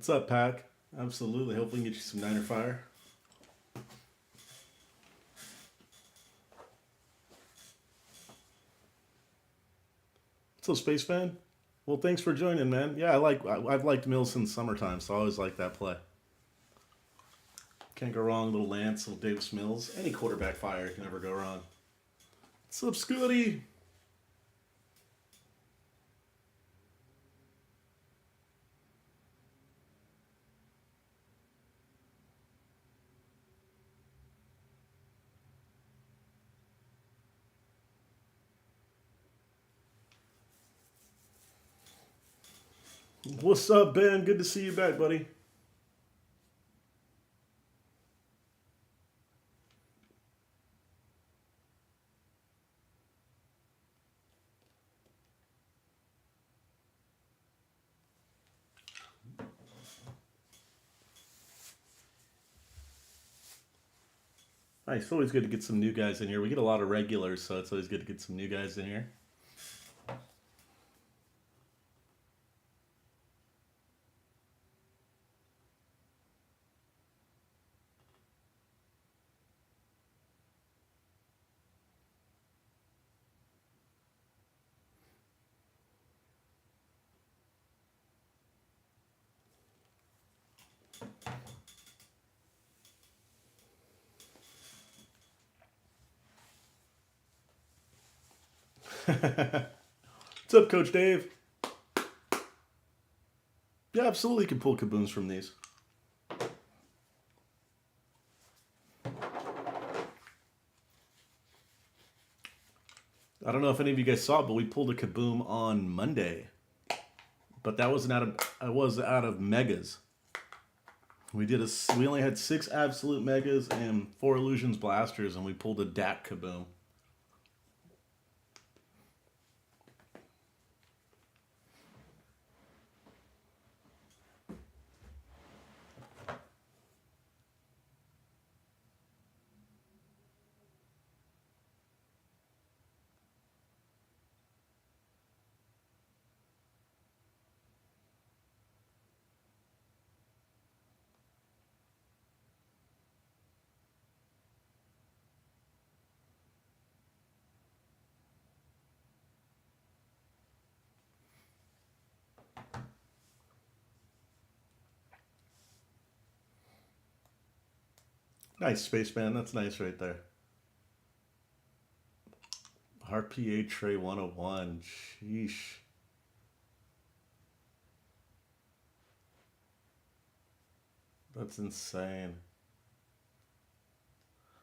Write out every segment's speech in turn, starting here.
What's up, Pack? Absolutely. Hopefully, we can get you some Niner Fire. What's up, Space Fan? Well, thanks for joining, man. Yeah, I've liked Mills since summertime, so I always like that play. Can't go wrong. Little Lance, little Davis Mills. Any quarterback fire can never go wrong. What's up, Scotty? What's up, Ben? Good to see you back, buddy. Nice. It's always good to get some new guys in here. We get a lot of regulars, so it's always good to get some new guys in here. What's up, Coach Dave? Yeah, absolutely can pull kabooms from these. I don't know if any of you guys saw it, but we pulled a kaboom on Monday. But that wasn't out of I was out of megas. We only had 6 absolute megas and 4 illusions blasters, and we pulled a DAC kaboom. Nice, Spaceman. That's nice right there. RPA Tray 101. Sheesh. That's insane.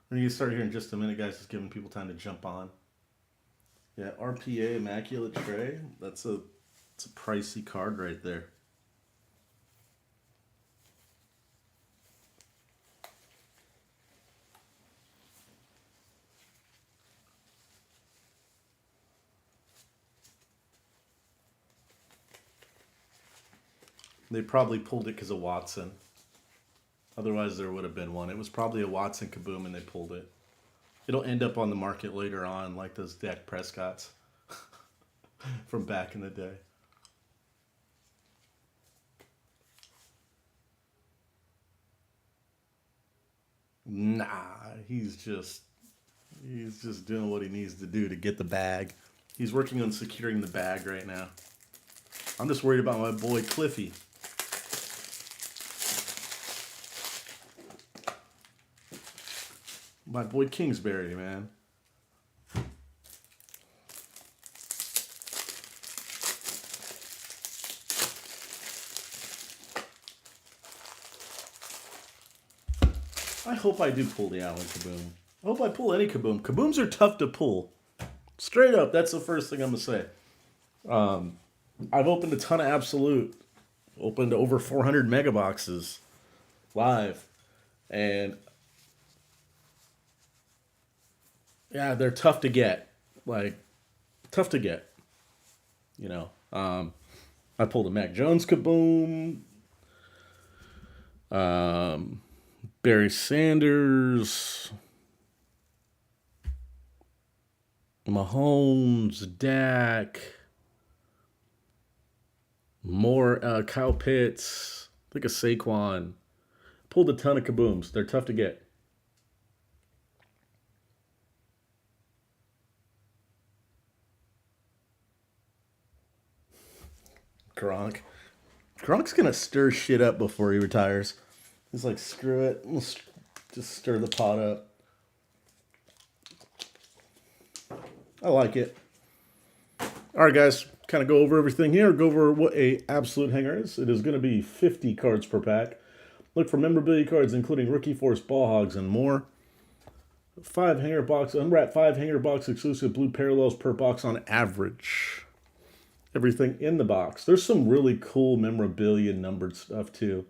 We're going to start here in just a minute, guys. Just giving people time to jump on. Yeah, RPA Immaculate Tray. It's a pricey card right there. They probably pulled it because of Watson. Otherwise, there would have been one. It was probably a Watson kaboom, and they pulled it. It'll end up on the market later on, like those Dak Prescotts from back in the day. Nah, he's just doing what he needs to do to get the bag. He's working on securing the bag right now. I'm just worried about my boy Cliffy. My boy Kingsbury, man. I hope I do pull the Allen kaboom. I hope I pull any kaboom. Kabooms are tough to pull. Straight up, that's the first thing I'm going to say. I've opened a ton of Absolute. Opened over 400 mega boxes live. And yeah, they're tough to get. Like, tough to get. You know. I pulled a Mac Jones kaboom. Barry Sanders. Mahomes, Dak, more Kyle Pitts, Like a Saquon. Pulled a ton of kabooms. They're tough to get. Gronk. Gronk's going to stir shit up before he retires. He's like, screw it. Let's just stir the pot up. I like it. All right, guys. Kind of go over everything here. Go over what a absolute hanger is. It is going to be 50 cards per pack. Look for memorabilia cards, including Rookie Force, Ball Hogs, and more. 5 hanger box, unwrapped 5 hanger box exclusive blue parallels per box on average. Everything in the box. There's some really cool memorabilia numbered stuff too.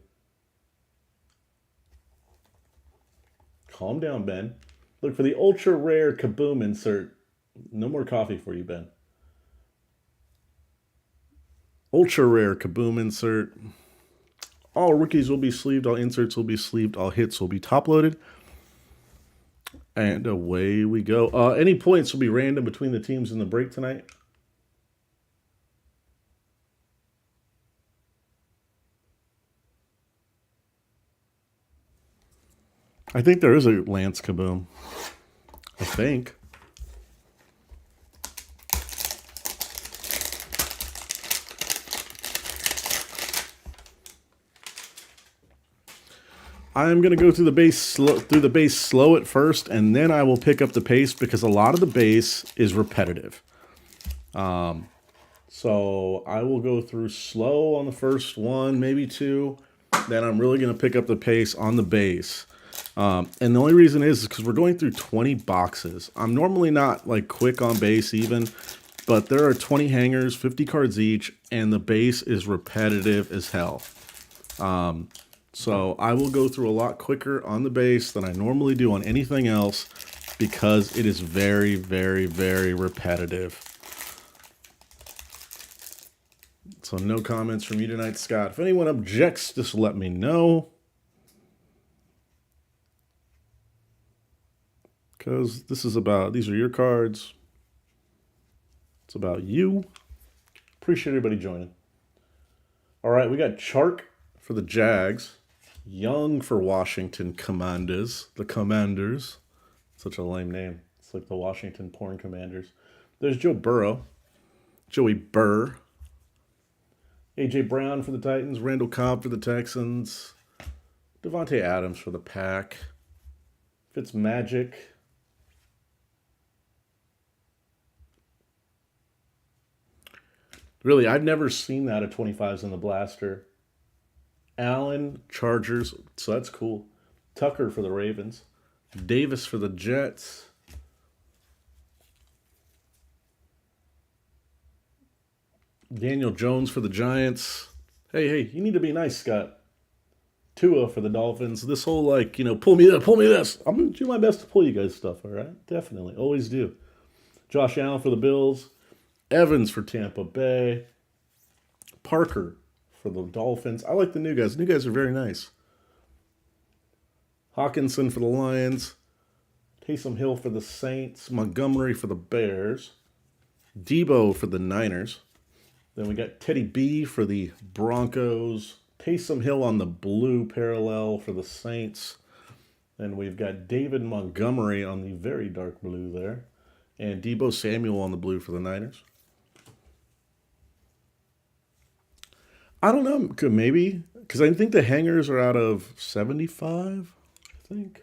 Calm down, Ben. Look for the ultra rare Kaboom insert. No more coffee for you, Ben. Ultra rare Kaboom insert. All rookies will be sleeved, all inserts will be sleeved, all hits will be top loaded. And away we go. Any points will be random between the teams in the break tonight. I think there is a Lance Kaboom. I think. I'm going to go through the base slow at first, and then I will pick up the pace because a lot of the base is repetitive. So I will go through slow on the first one, maybe 2. Then I'm really going to pick up the pace on the base. And the only reason is because we're going through 20 boxes. I'm normally not like quick on base even, but there are 20 hangers, 50 cards each, and the base is repetitive as hell. So I will go through a lot quicker on the base than I normally do on anything else because it is very, very, very repetitive. So no comments from you tonight, Scott. If anyone objects, just let me know. Because this is about, these are your cards. It's about you. Appreciate everybody joining. All right, we got Chark for the Jags. Young for Washington Commanders. The Commanders. Such a lame name. It's like the Washington Porn Commanders. There's Joe Burrow. Joey Burr. A.J. Brown for the Titans. Randall Cobb for the Texans. Devontae Adams for the Pack. Fitzmagic. Really, I've never seen that at 25s in the blaster. Allen, Chargers, so that's cool. Tucker for the Ravens. Davis for the Jets. Daniel Jones for the Giants. Hey, you need to be nice, Scott. Tua for the Dolphins. This whole, like, pull me this. I'm going to do my best to pull you guys stuff, all right? Definitely. Always do. Josh Allen for the Bills. Evans for Tampa Bay. Parker for the Dolphins. I like the new guys. The new guys are very nice. Hawkinson for the Lions. Taysom Hill for the Saints. Montgomery for the Bears. Debo for the Niners. Then we got Teddy B for the Broncos. Taysom Hill on the blue parallel for the Saints. Then we've got David Montgomery on the very dark blue there. And Debo Samuel on the blue for the Niners. I don't know. Maybe. Because I think the hangers are out of 75. I think.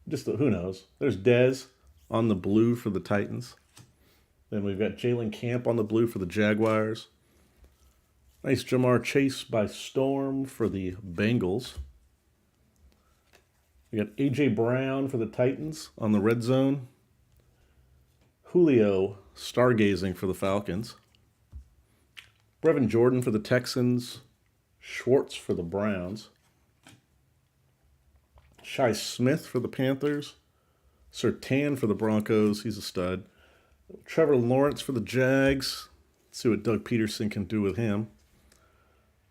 Just who knows. There's Dez on the blue for the Titans. Then we've got Jalen Camp on the blue for the Jaguars. Nice Jamar Chase by Storm for the Bengals. We got A.J. Brown for the Titans on the red zone. Julio stargazing for the Falcons. Brevin Jordan for the Texans. Schwartz for the Browns. Shi Smith for the Panthers. Surtain for the Broncos. He's a stud. Trevor Lawrence for the Jags. Let's see what Doug Peterson can do with him.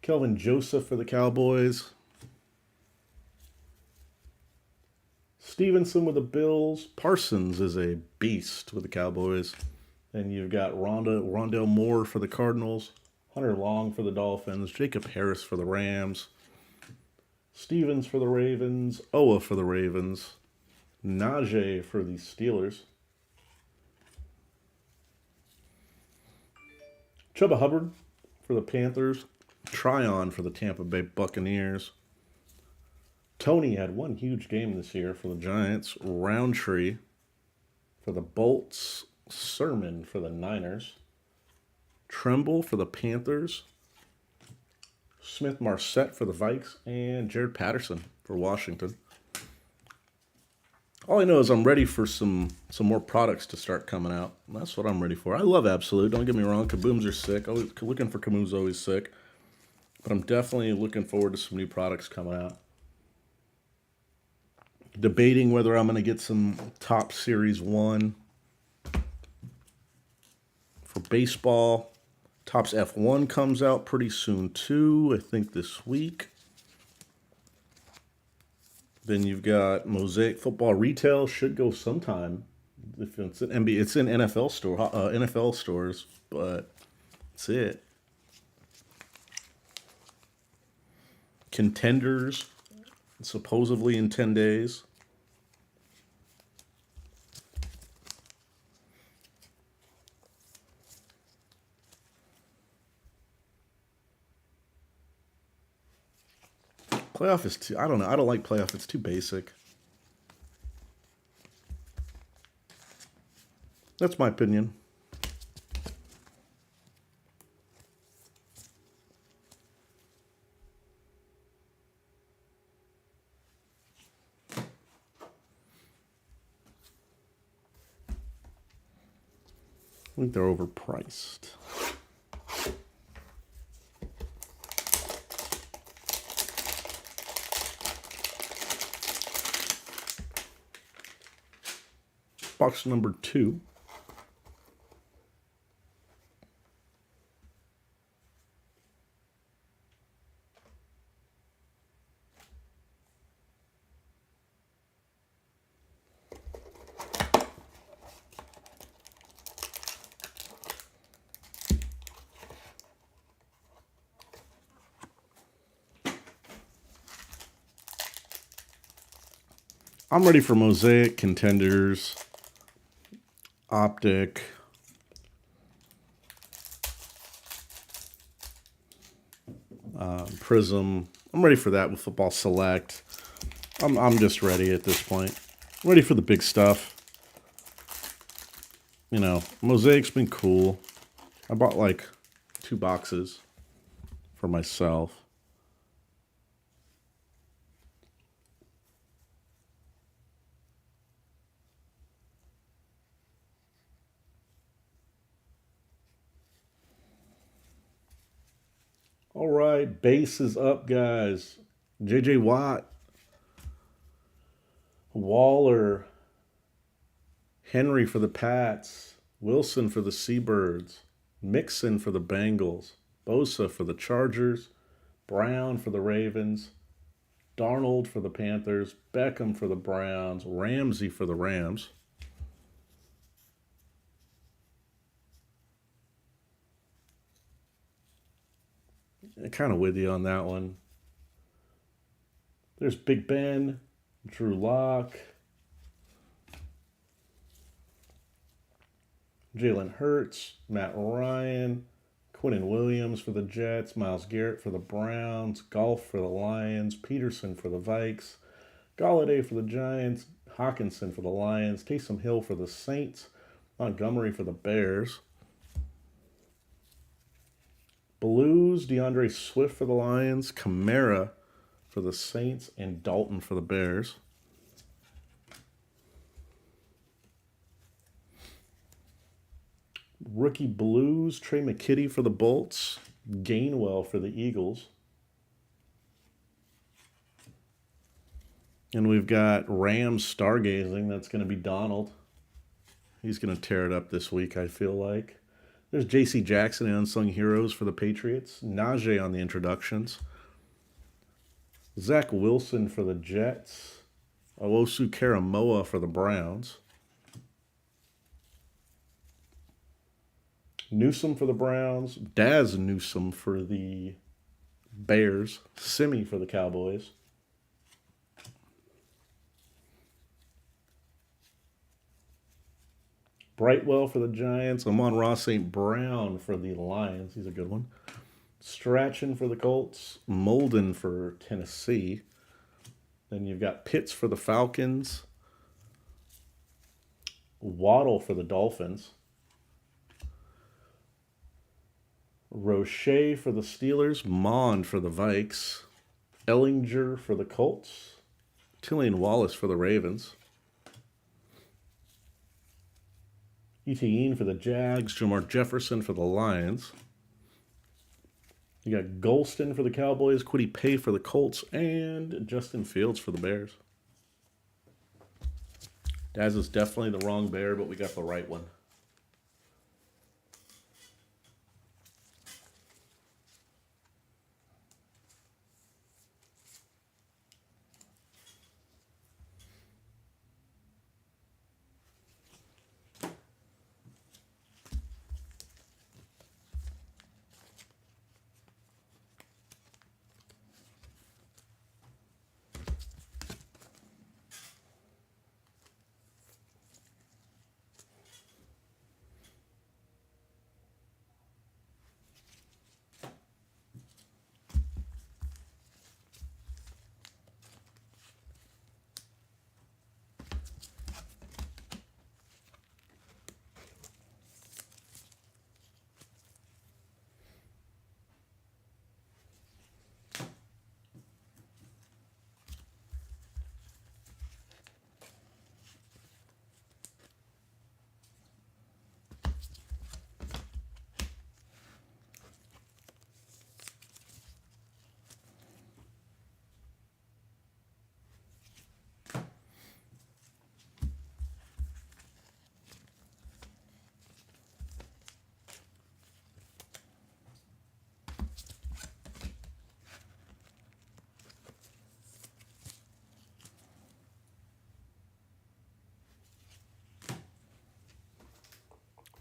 Kelvin Joseph for the Cowboys. Stevenson with the Bills. Parsons is a beast with the Cowboys. And you've got Rondale Moore for the Cardinals. Hunter Long for the Dolphins. Jacob Harris for the Rams. Stevens for the Ravens. Owa for the Ravens. Najee for the Steelers. Chuba Hubbard for the Panthers. Tryon for the Tampa Bay Buccaneers. Tony had one huge game this year for the Giants. Roundtree for the Bolts. Sermon for the Niners. Tremble for the Panthers. Smith Marset for the Vikes. And Jared Patterson for Washington. All I know is I'm ready for some more products to start coming out. That's what I'm ready for. I love Absolute. Don't get me wrong. Kabooms are sick. Always looking for Kabooms, always sick. But I'm definitely looking forward to some new products coming out. Debating whether I'm going to get some Top Series 1 for baseball. Topps F1 comes out pretty soon too, I think this week. Then you've got Mosaic Football Retail, should go sometime. If it's in NBA, it's in NFL stores, but that's it. Contenders, supposedly in 10 days. Playoff is too, I don't know. I don't like playoff. It's too basic. That's my opinion. I think they're overpriced. Box number 2. I'm ready for Mosaic, Contenders, Optic, Prism. I'm ready for that with Football Select. I'm just ready at this point. I'm ready for the big stuff. You know, Mosaic's been cool. I bought like 2 boxes for myself. All right, base is up, guys. J.J. Watt, Waller, Henry for the Pats, Wilson for the Seabirds, Mixon for the Bengals, Bosa for the Chargers, Brown for the Ravens, Darnold for the Panthers, Beckham for the Browns, Ramsey for the Rams. Kind of with you on that one. There's Big Ben, Drew Lock, Jalen Hurts, Matt Ryan, Quinnen Williams for the Jets, Myles Garrett for the Browns, Golf for the Lions, Peterson for the Vikes, Galladay for the Giants, Hawkinson for the Lions, Taysom Hill for the Saints, Montgomery for the Bears. Blues, DeAndre Swift for the Lions, Kamara for the Saints, and Dalton for the Bears. Rookie Blues, Trey McKitty for the Bolts, Gainwell for the Eagles. And we've got Rams Stargazing. That's going to be Donald. He's going to tear it up this week, I feel like. There's J.C. Jackson and Unsung Heroes for the Patriots. Najee on the introductions. Zach Wilson for the Jets. Owosu Karamoa for the Browns. Newsom for the Browns. Daz Newsom for the Bears. Simi for the Cowboys. Brightwell for the Giants. Amon-Ra St. Brown for the Lions. He's a good one. Strachan for the Colts. Molden for Tennessee. Then you've got Pitts for the Falcons. Waddle for the Dolphins. Roche for the Steelers. Mond for the Vikes. Ellinger for the Colts. Tillian Wallace for the Ravens. Etienne for the Jags. Jamar Jefferson for the Lions. You got Golston for the Cowboys. Kwity Paye for the Colts. And Justin Fields for the Bears. Daz is definitely the wrong Bear, but we got the right one.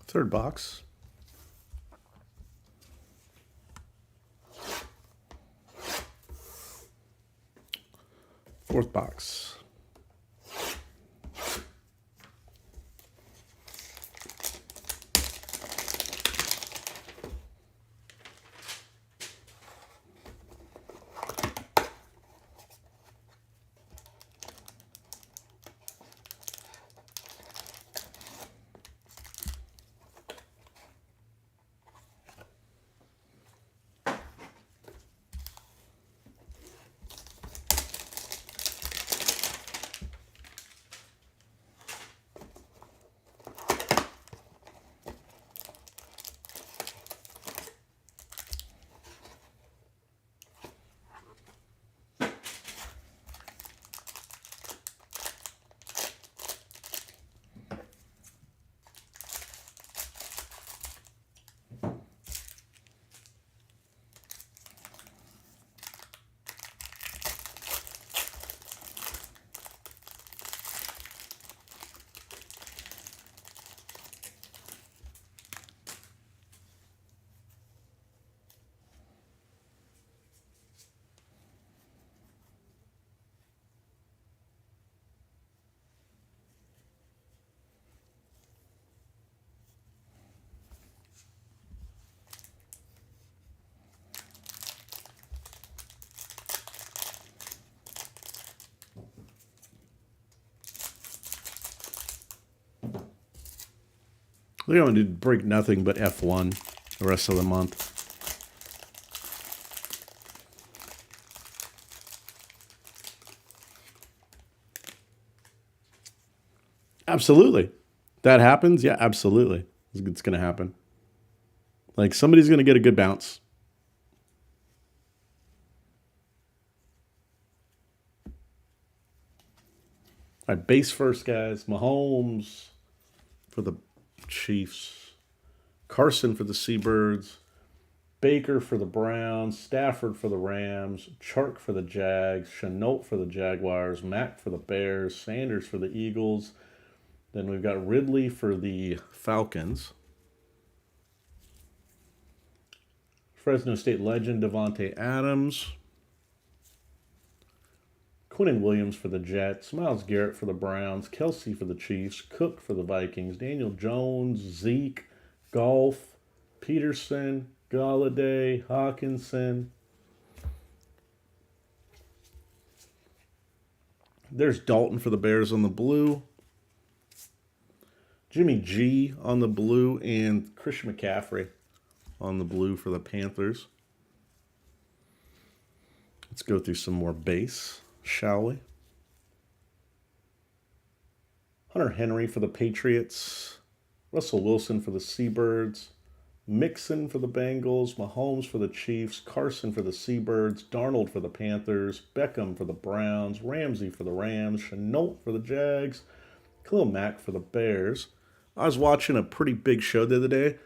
Third box. Fourth box. We're going to break nothing but F1 the rest of the month. Absolutely. That happens? Yeah, absolutely. It's going to happen. Like, somebody's going to get a good bounce. All right, base first, guys. Mahomes for the Chiefs. Carson for the Seabirds. Baker for the Browns. Stafford for the Rams. Chark for the Jags. Chenault for the Jaguars. Mack for the Bears. Sanders for the Eagles. Then we've got Ridley for the Falcons. Fresno State legend Devontae Adams. Quinnen Williams for the Jets. Myles Garrett for the Browns. Kelsey for the Chiefs. Cook for the Vikings. Daniel Jones. Zeke. Golf. Peterson. Galladay. Hawkinson. There's Dalton for the Bears on the blue. Jimmy G on the blue. And Christian McCaffrey on the blue for the Panthers. Let's go through some more base, shall we? Hunter Henry for the Patriots. Russell Wilson for the Seabirds. Mixon for the Bengals. Mahomes for the Chiefs. Carson for the Seabirds. Darnold for the Panthers. Beckham for the Browns. Ramsey for the Rams. Chenault for the Jags. Khalil Mack for the Bears. I was watching a pretty big show the other day,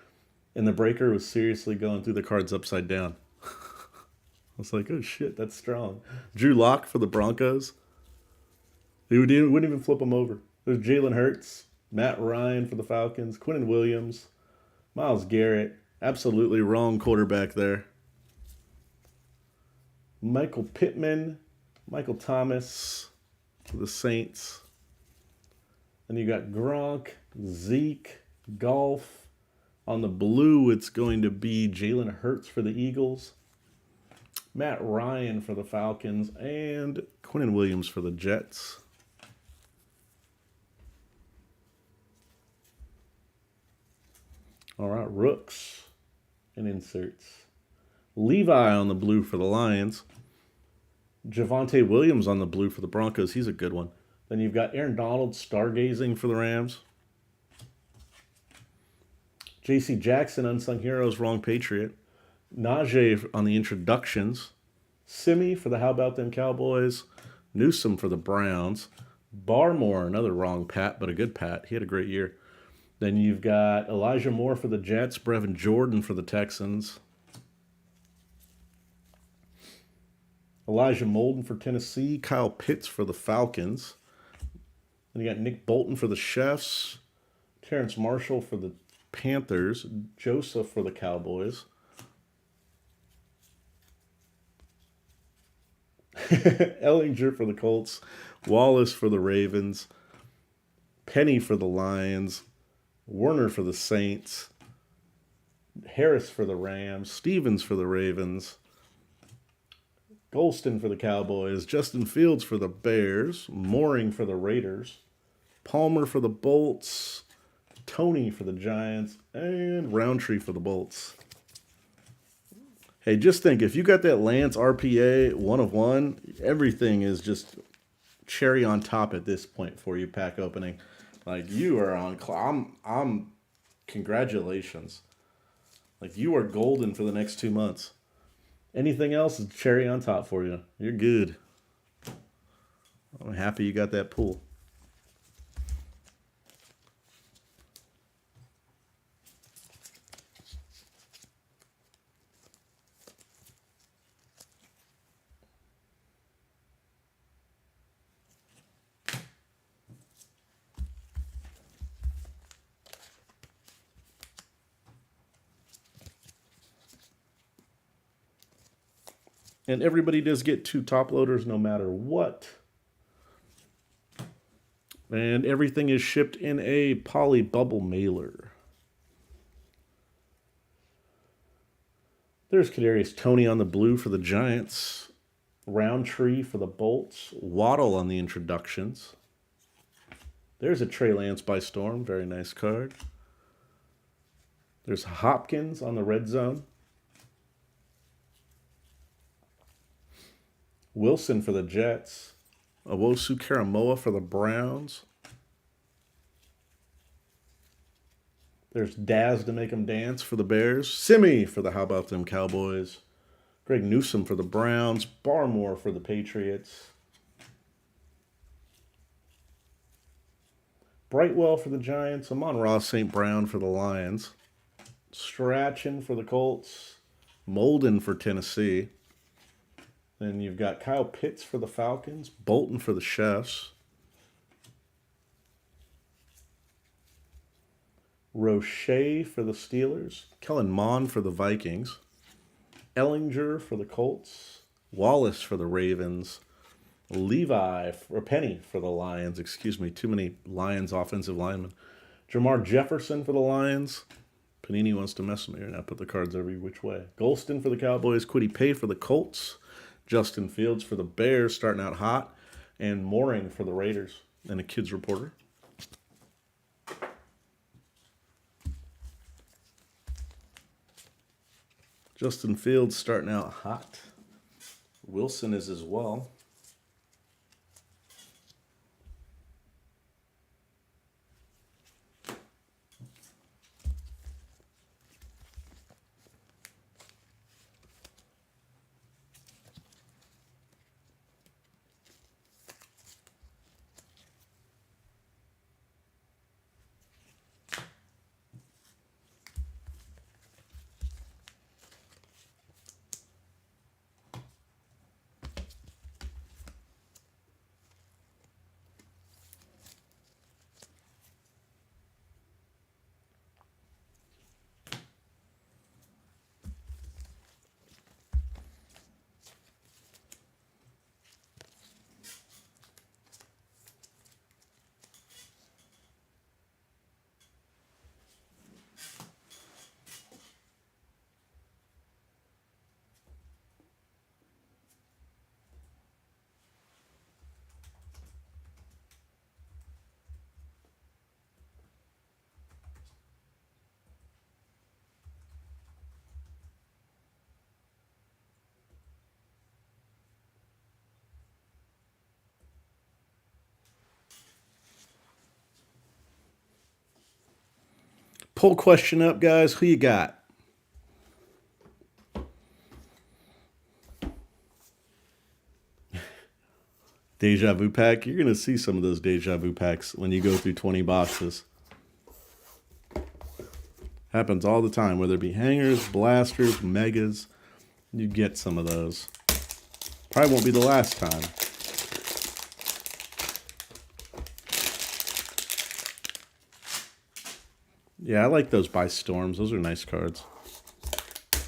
and the breaker was seriously going through the cards upside down. I was like, oh shit, that's strong. Drew Lock for the Broncos. He wouldn't even flip them over. There's Jalen Hurts. Matt Ryan for the Falcons. Quinnen Williams. Myles Garrett. Absolutely wrong quarterback there. Michael Pittman. Michael Thomas for the Saints. Then you got Gronk. Zeke. Golf. On the blue, it's going to be Jalen Hurts for the Eagles. Matt Ryan for the Falcons. And Quinnen Williams for the Jets. All right, rooks and inserts. Levi on the blue for the Lions. Javonte Williams on the blue for the Broncos. He's a good one. Then you've got Aaron Donald stargazing for the Rams. J.C. Jackson, Unsung Heroes, wrong Patriot. Najee on the introductions. Simi for the How About Them Cowboys. Newsome for the Browns. Barmore, another wrong Pat, but a good Pat. He had a great year. Then you've got Elijah Moore for the Jets. Brevin Jordan for the Texans. Elijah Molden for Tennessee. Kyle Pitts for the Falcons. Then you got Nick Bolton for the Chefs. Terrence Marshall for the Panthers. Joseph for the Cowboys. Ellinger for the Colts. Wallace for the Ravens. Penny for the Lions. Werner for the Saints. Harris for the Rams. Stevens for the Ravens. Golston for the Cowboys. Justin Fields for the Bears. Mooring for the Raiders. Palmer for the Bolts. Tony for the Giants. And Roundtree for the Bolts. Hey, just think, if you got that Lance RPA 1 of 1, everything is just cherry on top at this point for you, pack opening. Like, you are on, I'm congratulations. Like, you are golden for the next 2 months. Anything else is cherry on top for you. You're good. I'm happy you got that pool. And everybody does get 2 top loaders no matter what. And everything is shipped in a poly bubble mailer. There's Kadarius Toney on the blue for the Giants. Roundtree for the Bolts. Waddle on the introductions. There's a Trey Lance by Storm. Very nice card. There's Hopkins on the red zone. Wilson for the Jets. Owosu Karamoa for the Browns. There's Daz to make them dance for the Bears. Simi for the How About Them Cowboys. Greg Newsome for the Browns. Barmore for the Patriots. Brightwell for the Giants. Amon-Ra St. Brown for the Lions. Strachan for the Colts. Molden for Tennessee. Then you've got Kyle Pitts for the Falcons. Bolton for the Chefs. Roche for the Steelers. Kellen Mond for the Vikings. Ellinger for the Colts. Wallace for the Ravens. Levi, or Penny for the Lions. Excuse me, too many Lions offensive linemen. Jamar Jefferson for the Lions. Panini wants to mess with me right now. Put the cards every which way. Golston for the Cowboys. Kwity Paye for the Colts. Justin Fields for the Bears, starting out hot. And Mooring for the Raiders. And a Kids Reporter. Justin Fields starting out hot. Wilson is as well. Poll question up, guys. Who you got? Deja vu pack. You're going to see some of those deja vu packs when you go through 20 boxes. Happens all the time, whether it be hangers, blasters, megas. You get some of those. Probably won't be the last time. Yeah, I like those by Storms. Those are nice cards. This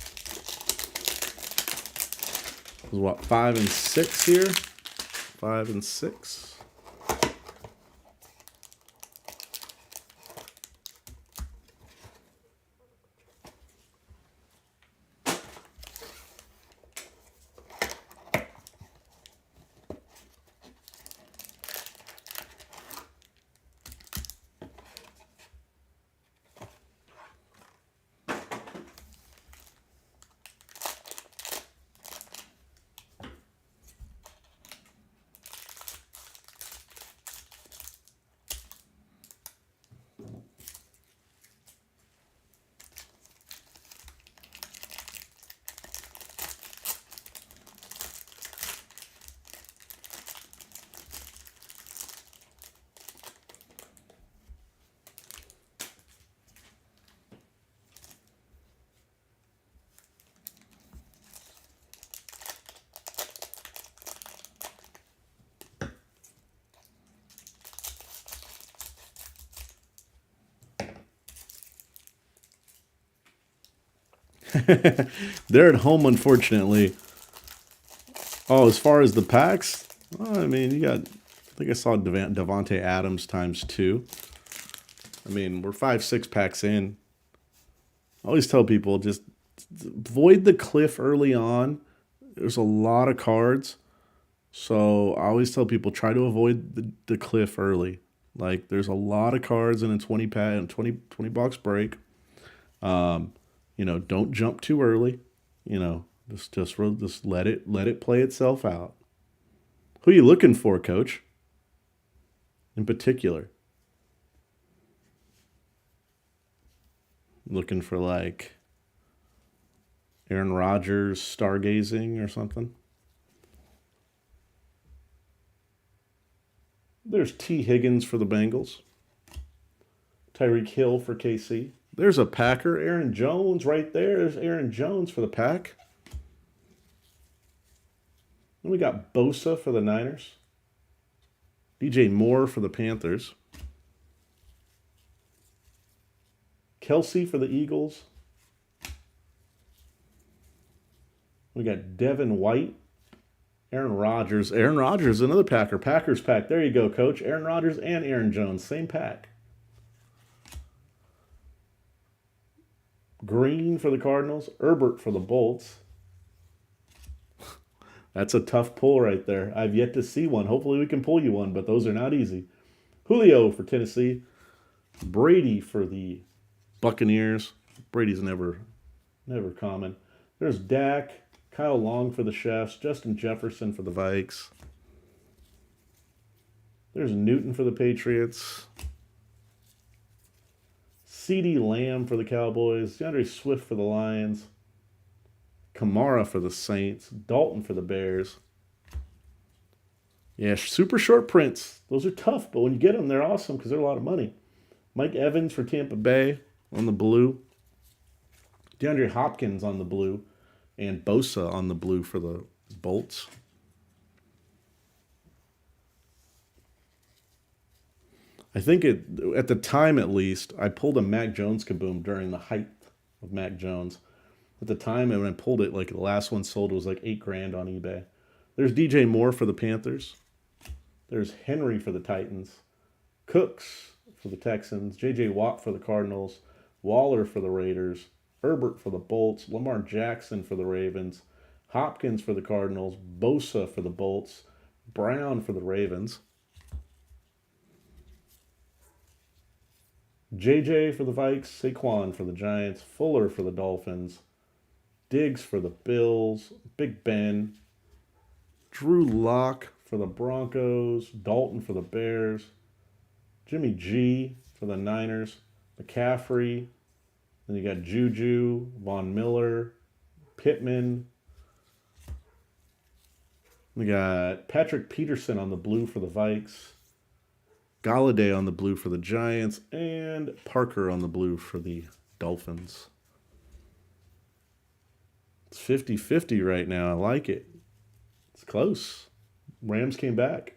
is what, 5 and 6 here? 5 and 6. They're at home, unfortunately. Oh, as far as the packs, well, I mean, you got, I think I saw Devontae Adams ×2. I mean, we're 5-6 packs in. I always tell people, just avoid the cliff early on. There's a lot of cards. So I always tell people, try to avoid the cliff early. Like, there's a lot of cards in a 20 pack and 20 box break. You know, don't jump too early. You know, just let it play itself out. Who are you looking for, Coach? In particular, looking for like Aaron Rodgers stargazing or something. There's T. Higgins for the Bengals. Tyreek Hill for KC. There's a Packer. Aaron Jones right there. There's Aaron Jones for the Pack. Then we got Bosa for the Niners. DJ Moore for the Panthers. Kelsey for the Eagles. We got Devin White, Aaron Rodgers. Aaron Rodgers, another Packer. Packers pack. There you go, Coach. Aaron Rodgers and Aaron Jones. Same pack. Green for the Cardinals. Herbert for the Bolts. That's a tough pull right there. I've yet to see one. Hopefully we can pull you one, but those are not easy. Julio for Tennessee. Brady for the Buccaneers. Brady's never common. There's Dak. Kyle Long for the Chefs. Justin Jefferson for the Vikes. There's Newton for the Patriots. CeeDee Lamb for the Cowboys. DeAndre Swift for the Lions. Kamara for the Saints. Dalton for the Bears. Yeah, super short prints. Those are tough, but when you get them, they're awesome because they're a lot of money. Mike Evans for Tampa Bay on the blue. DeAndre Hopkins on the blue. And Bosa on the blue for the Bolts. I think at the time at least, I pulled a Mac Jones kaboom during the height of Mac Jones. At the time, and when I pulled it, like the last one sold was like $8,000 on eBay. There's DJ Moore for the Panthers. There's Henry for the Titans. Cooks for the Texans. J.J. Watt for the Cardinals. Waller for the Raiders. Herbert for the Bolts. Lamar Jackson for the Ravens. Hopkins for the Cardinals. Bosa for the Bolts. Brown for the Ravens. J.J. for the Vikes. Saquon for the Giants. Fuller for the Dolphins. Diggs for the Bills. Big Ben. Drew Lock for the Broncos. Dalton for the Bears. Jimmy G for the Niners. McCaffrey. Then you got Juju, Von Miller, Pittman. We got Patrick Peterson on the blue for the Vikes. Galladay on the blue for the Giants. And Parker on the blue for the Dolphins. It's 50-50 right now. I like it. It's close. Rams came back.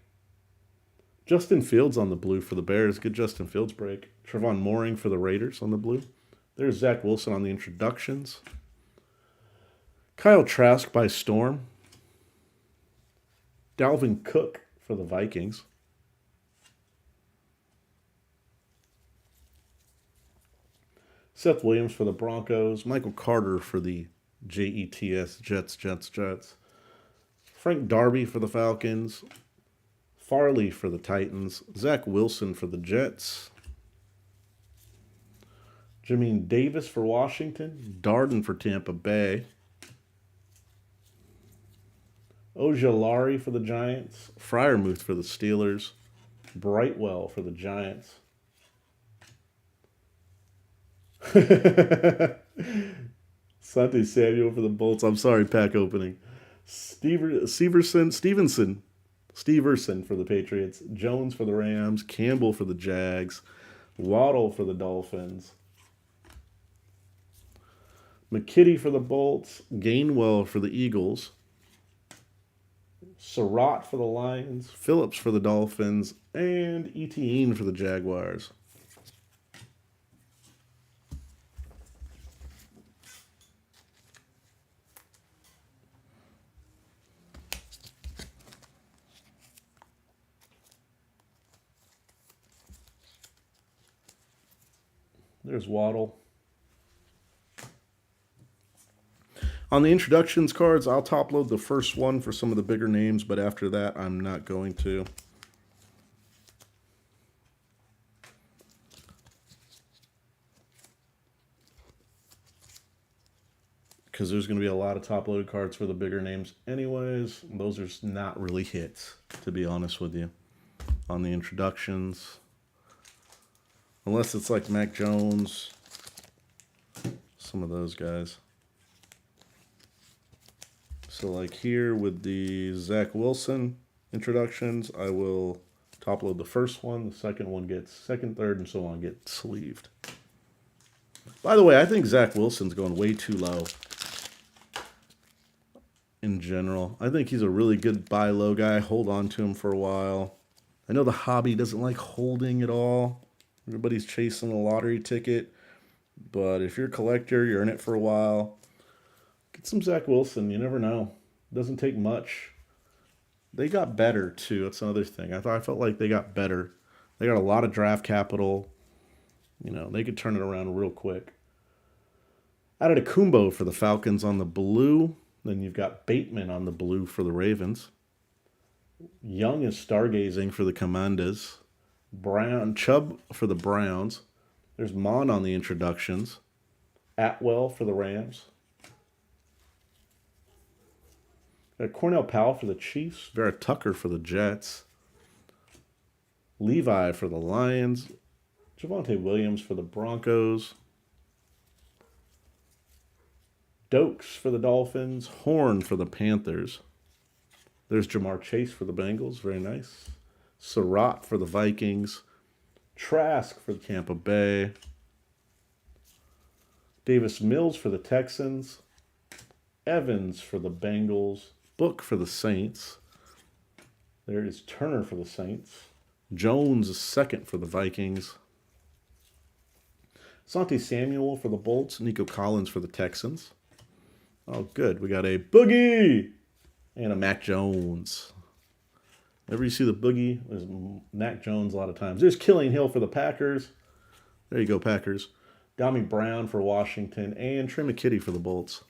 Justin Fields on the blue for the Bears. Good Justin Fields break. Trevon Moring for the Raiders on the blue. There's Zach Wilson on the introductions. Kyle Trask by Storm. Dalvin Cook for the Vikings. Seth Williams for the Broncos. Michael Carter for the Jets. Frank Darby for the Falcons. Farley for the Titans. Zach Wilson for the Jets. Jameer Davis for Washington. Darden for Tampa Bay. Ojulari for the Giants. Freiermuth for the Steelers. Brightwell for the Giants. Sante Samuel for the Bolts. I'm sorry, pack opening. Steverson for the Patriots. Jones for the Rams. Campbell for the Jags. Waddle for the Dolphins. McKitty for the Bolts. Gainwell for the Eagles. Surratt for the Lions. Phillips for the Dolphins. And Etienne for the Jaguars. There's Waddle. On the introductions cards, I'll top load the first one for some of the bigger names, but after that, I'm not going to. Because there's going to be a lot of top loaded cards for the bigger names anyways. Those are not really hits, to be honest with you, on the introductions. Unless it's like Mac Jones, some of those guys. So like here with the Zach Wilson introductions, I will top load the first one. The second one gets second, third, and so on get sleeved. By the way, I think Zach Wilson's going way too low in general. I think he's a really good buy low guy. Hold on to him for a while. I know the hobby doesn't like holding at all. Everybody's chasing a lottery ticket. But if you're a collector, you're in it for a while. Get some Zach Wilson. You never know. Doesn't take much. They got better too. That's another thing. I felt like they got better. They got a lot of draft capital. You know, they could turn it around real quick. Added a Kumbo for the Falcons on the blue. Then you've got Bateman on the blue for the Ravens. Young is stargazing for the Commanders. Brown Chubb for the Browns. There's Mon on the introductions. Atwell for the Rams. Cornell Powell for the Chiefs. Vera Tucker for the Jets. Levi for the Lions. Javonte Williams for the Broncos. Dokes for the Dolphins. Horn for the Panthers. There's Jamar Chase for the Bengals. Very nice. Surratt for the Vikings. Trask for the Tampa Bay. Davis Mills for the Texans. Evans for the Bengals. Book for the Saints. There is Turner for the Saints. Jones is second for the Vikings. Asante Samuel for the Bolts. Nico Collins for the Texans. Oh, good. We got a Boogie and a Mac Jones. Whenever you see the Boogie, there's Mac Jones a lot of times. There's Killing Hill for the Packers. There you go, Packers. Dami Brown for Washington. And Trey McKitty for the Bolts.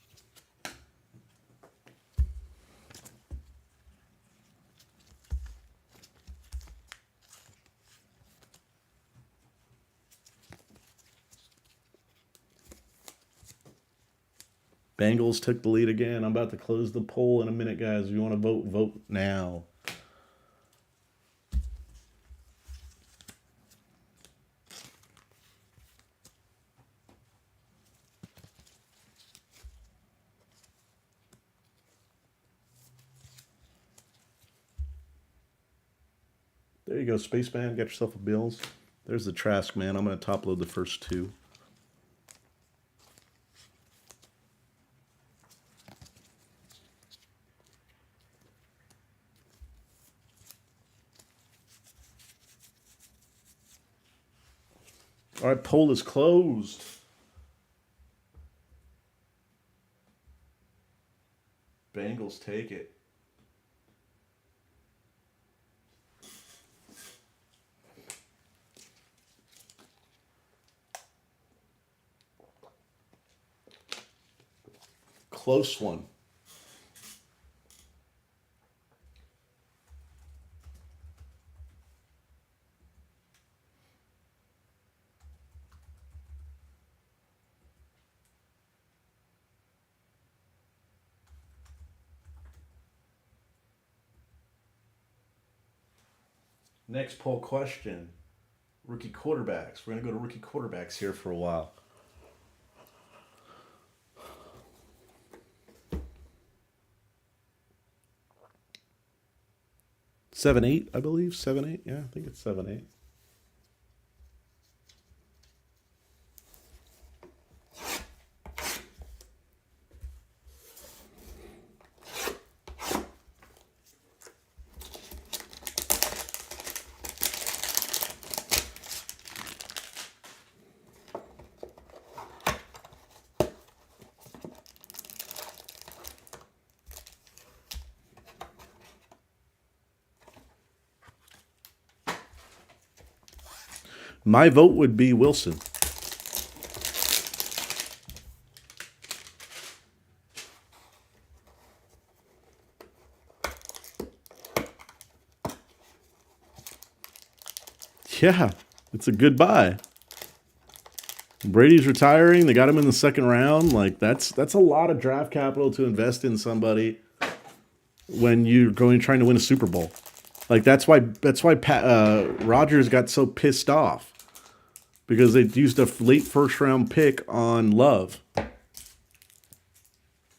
Bengals took the lead again. I'm about to close the poll in a minute, guys. If you want to vote, vote now. There you go, Spaceman. Got yourself a Bills. There's the Trask, man. I'm going to top load the first two. All right, poll is closed. Bengals take it. Close one. Next poll question. Rookie quarterbacks. We're going to go to rookie quarterbacks here for a while. Seven, 8, I believe. 7, 8. Yeah, I think it's 7, 8. My vote would be Wilson. Yeah, it's a good buy. Brady's retiring. They got him in the second round. Like that's a lot of draft capital to invest in somebody when you're trying to win a Super Bowl. Like that's why Rodgers got so pissed off. Because they used a late first round pick on Love.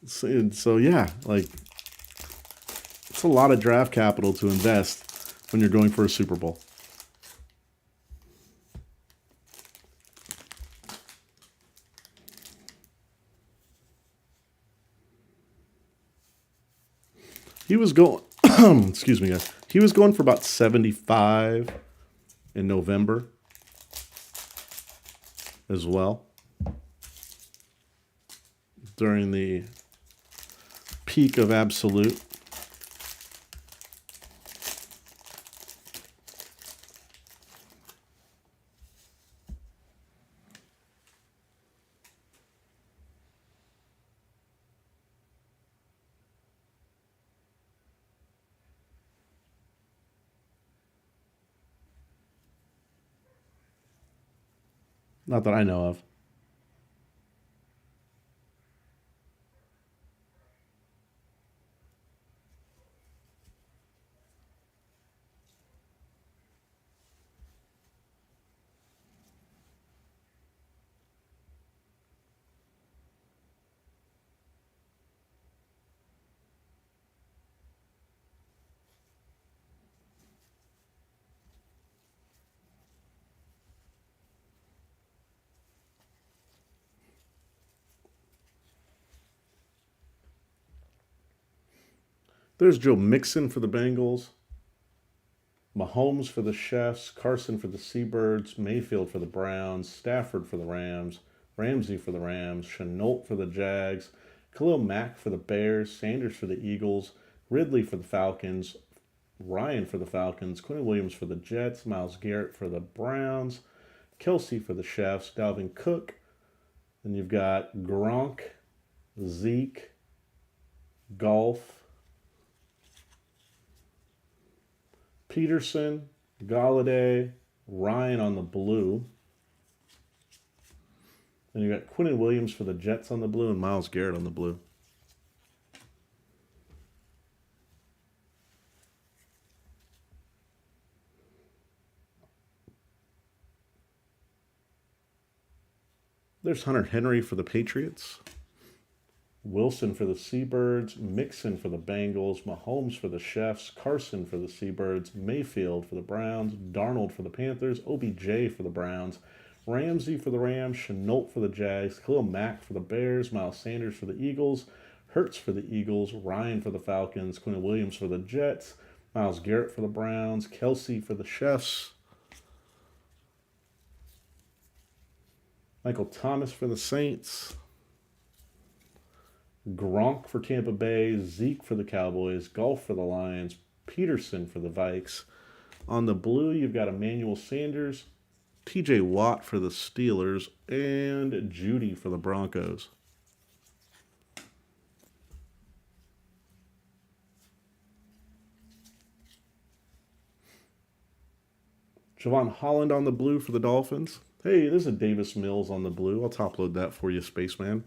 So yeah, like it's a lot of draft capital to invest when you're going for a Super Bowl. He was going, excuse me, guys. He was going for about 75 in November as well. During the peak of absolute. Not that I know of. There's Joe Mixon for the Bengals. Mahomes for the Chiefs, Carson for the Seabirds, Mayfield for the Browns, Stafford for the Rams, Ramsey for the Rams, Chenault for the Jags, Khalil Mack for the Bears, Sanders for the Eagles, Ridley for the Falcons, Ryan for the Falcons, Quinn Williams for the Jets, Myles Garrett for the Browns, Kelsey for the Chiefs, Dalvin Cook. Then you've got Gronk, Zeke, Golf, Peterson, Galladay, Ryan on the blue. Then you got Quinn Williams for the Jets on the blue and Myles Garrett on the blue. There's Hunter Henry for the Patriots. Wilson for the Seabirds, Mixon for the Bengals, Mahomes for the Chiefs, Carson for the Seabirds, Mayfield for the Browns, Darnold for the Panthers, OBJ for the Browns, Ramsey for the Rams, Chenault for the Jags, Khalil Mack for the Bears, Miles Sanders for the Eagles, Hurts for the Eagles, Ryan for the Falcons, Quinn Williams for the Jets, Myles Garrett for the Browns, Kelsey for the Chiefs, Michael Thomas for the Saints, Gronk for Tampa Bay, Zeke for the Cowboys, Golf for the Lions, Peterson for the Vikes. On the blue, you've got Emmanuel Sanders, TJ Watt for the Steelers, and Judy for the Broncos. Javon Holland on the blue for the Dolphins. Hey, there's a Davis Mills on the blue. I'll top load that for you, Spaceman.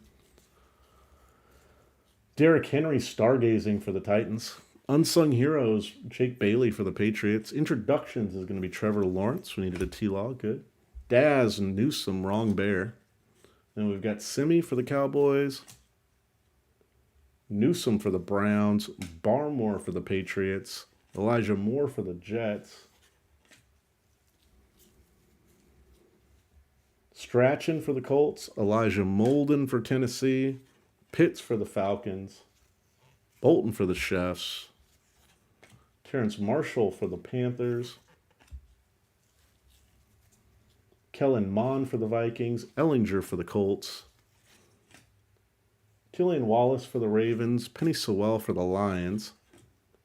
Derrick Henry stargazing for the Titans. Unsung heroes, Jake Bailey for the Patriots. Introductions is going to be Trevor Lawrence. We needed a T-Law, good. Daz Newsome, wrong bear. Then we've got Simi for the Cowboys. Newsome for the Browns. Barmore for the Patriots. Elijah Moore for the Jets. Strachan for the Colts. Elijah Molden for Tennessee. Pitts for the Falcons, Bolton for the Chiefs, Terrence Marshall for the Panthers, Kellen Mond for the Vikings, Ellinger for the Colts, Killian Wallace for the Ravens, Penny Sewell for the Lions,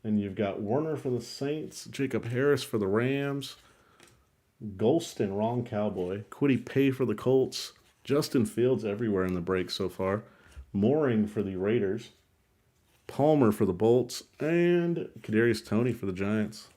and you've got Warner for the Saints, Jacob Harris for the Rams, Golston, wrong Cowboy, Kwity Paye for the Colts, Justin Fields everywhere in the break so far, Mooring for the Raiders, Palmer for the Bolts, and Kadarius Toney for the Giants.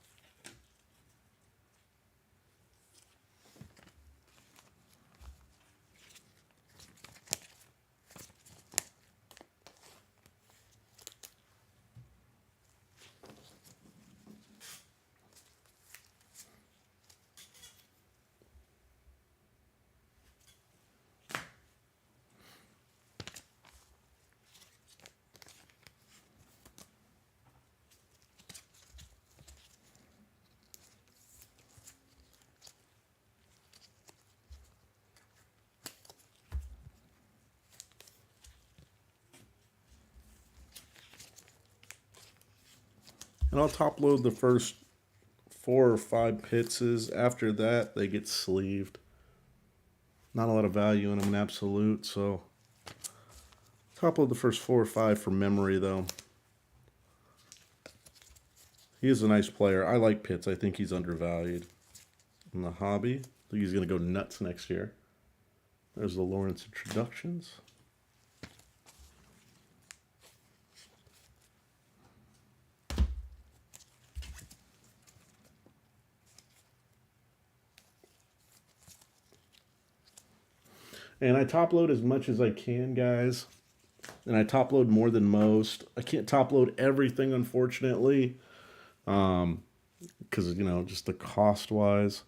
And I'll top load the first 4 or 5 pitches. After that, they get sleeved. Not a lot of value in them in absolute, so top load the first 4 or 5 for memory, though. He is a nice player. I like Pitts. I think he's undervalued. In the hobby, I think he's going to go nuts next year. There's the Lawrence introductions. And I top load as much as I can, guys. And I top load more than most. I can't top load everything, unfortunately, because just the cost wise.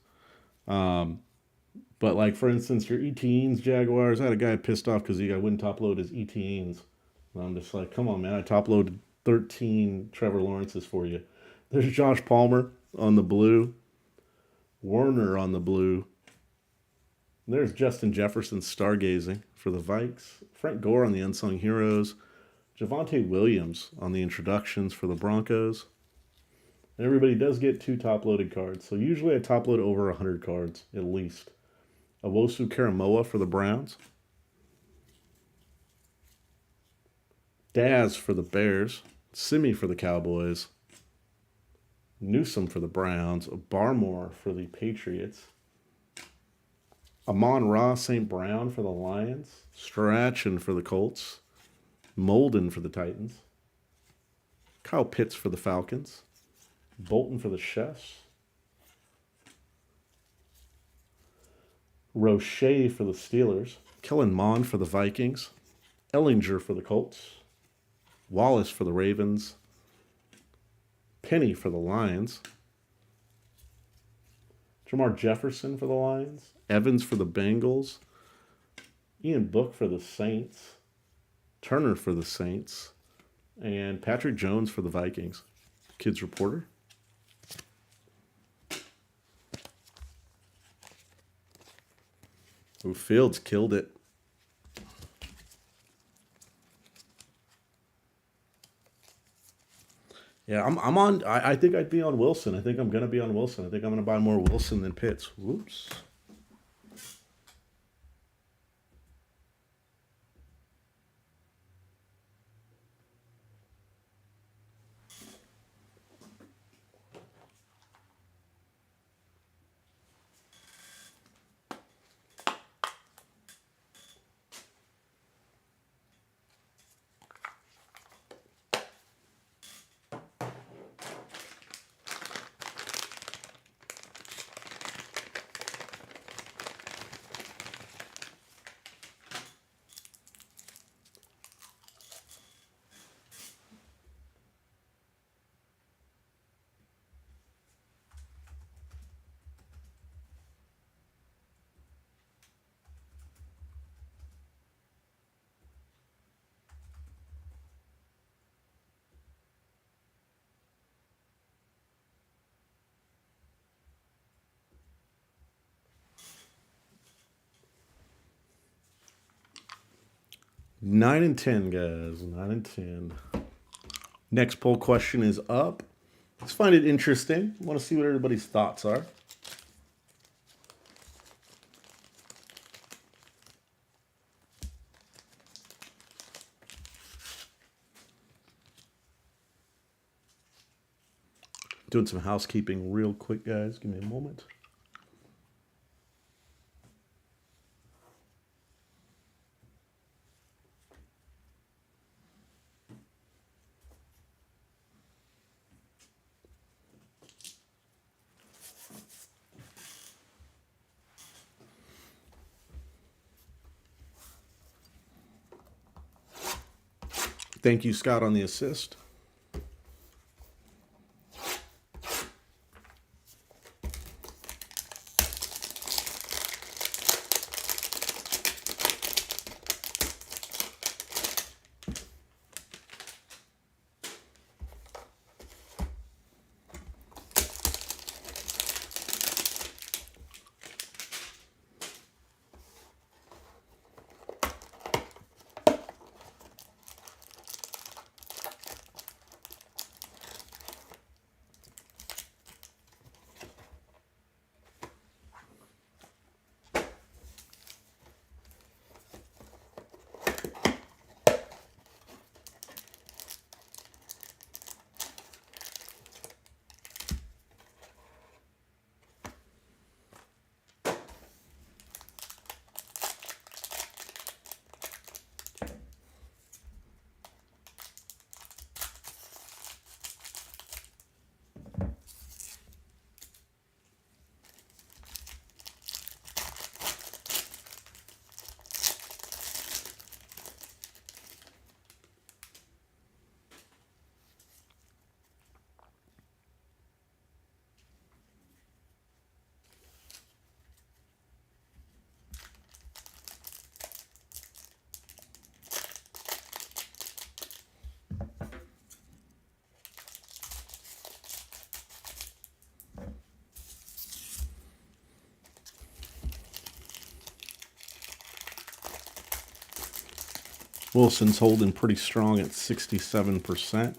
But like for instance, your ETNs Jaguars. I had a guy pissed off because I wouldn't top load his ETNs. And I'm just like, come on, man! I top loaded 13 Trevor Lawrences for you. There's Josh Palmer on the blue, Warner on the blue. There's Justin Jefferson stargazing for the Vikes. Frank Gore on the Unsung Heroes. Javonte Williams on the introductions for the Broncos. And everybody does get 2 top-loaded cards. So usually I top-load over 100 cards, at least. Owosu Karamoa for the Browns. Daz for the Bears. Simi for the Cowboys. Newsom for the Browns. Barmore for the Patriots. Amon-Ra St. Brown for the Lions. Strachan for the Colts. Molden for the Titans. Kyle Pitts for the Falcons. Bolton for the Chefs. Roche for the Steelers. Kellen Mond for the Vikings. Ellinger for the Colts. Wallace for the Ravens. Penny for the Lions. Jamar Jefferson for the Lions. Evans for the Bengals. Ian Book for the Saints. Turner for the Saints. And Patrick Jones for the Vikings. Kids Reporter. Ooh, Fields killed it. Yeah, I'm on. I think I'd be on Wilson. I think I'm going to be on Wilson. I think I'm going to buy more Wilson than Pitts. Whoops. Nine and 10, guys. 9 and 10. Next poll question is up. Let's find it interesting. I want to see what everybody's thoughts are. Doing some housekeeping real quick, guys. Give me a moment. Thank you, Scott, on the assist. Wilson's holding pretty strong at 67%.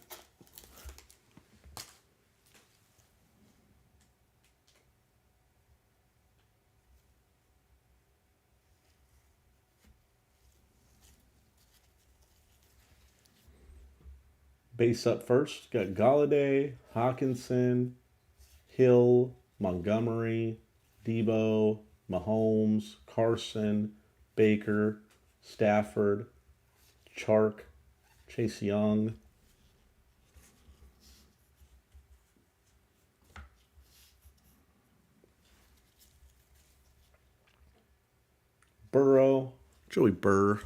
Base up first, got Galladay, Hawkinson, Hill, Montgomery, Debo, Mahomes, Carson, Baker, Stafford, Chark, Chase Young. Burrow, Joey Burr.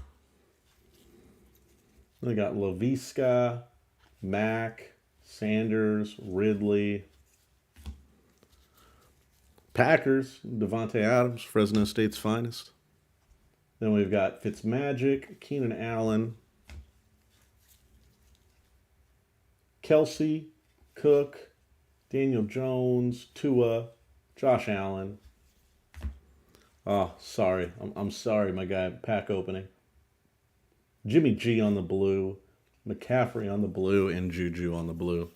Then we got Laviska, Mack, Sanders, Ridley. Packers, Devontae Adams, Fresno State's finest. Then we've got Fitzmagic, Keenan Allen, Kelsey, Cook, Daniel Jones, Tua, Josh Allen. Oh, sorry. I'm sorry, my guy. Pack opening. Jimmy G on the blue, McCaffrey on the blue, and Juju on the blue.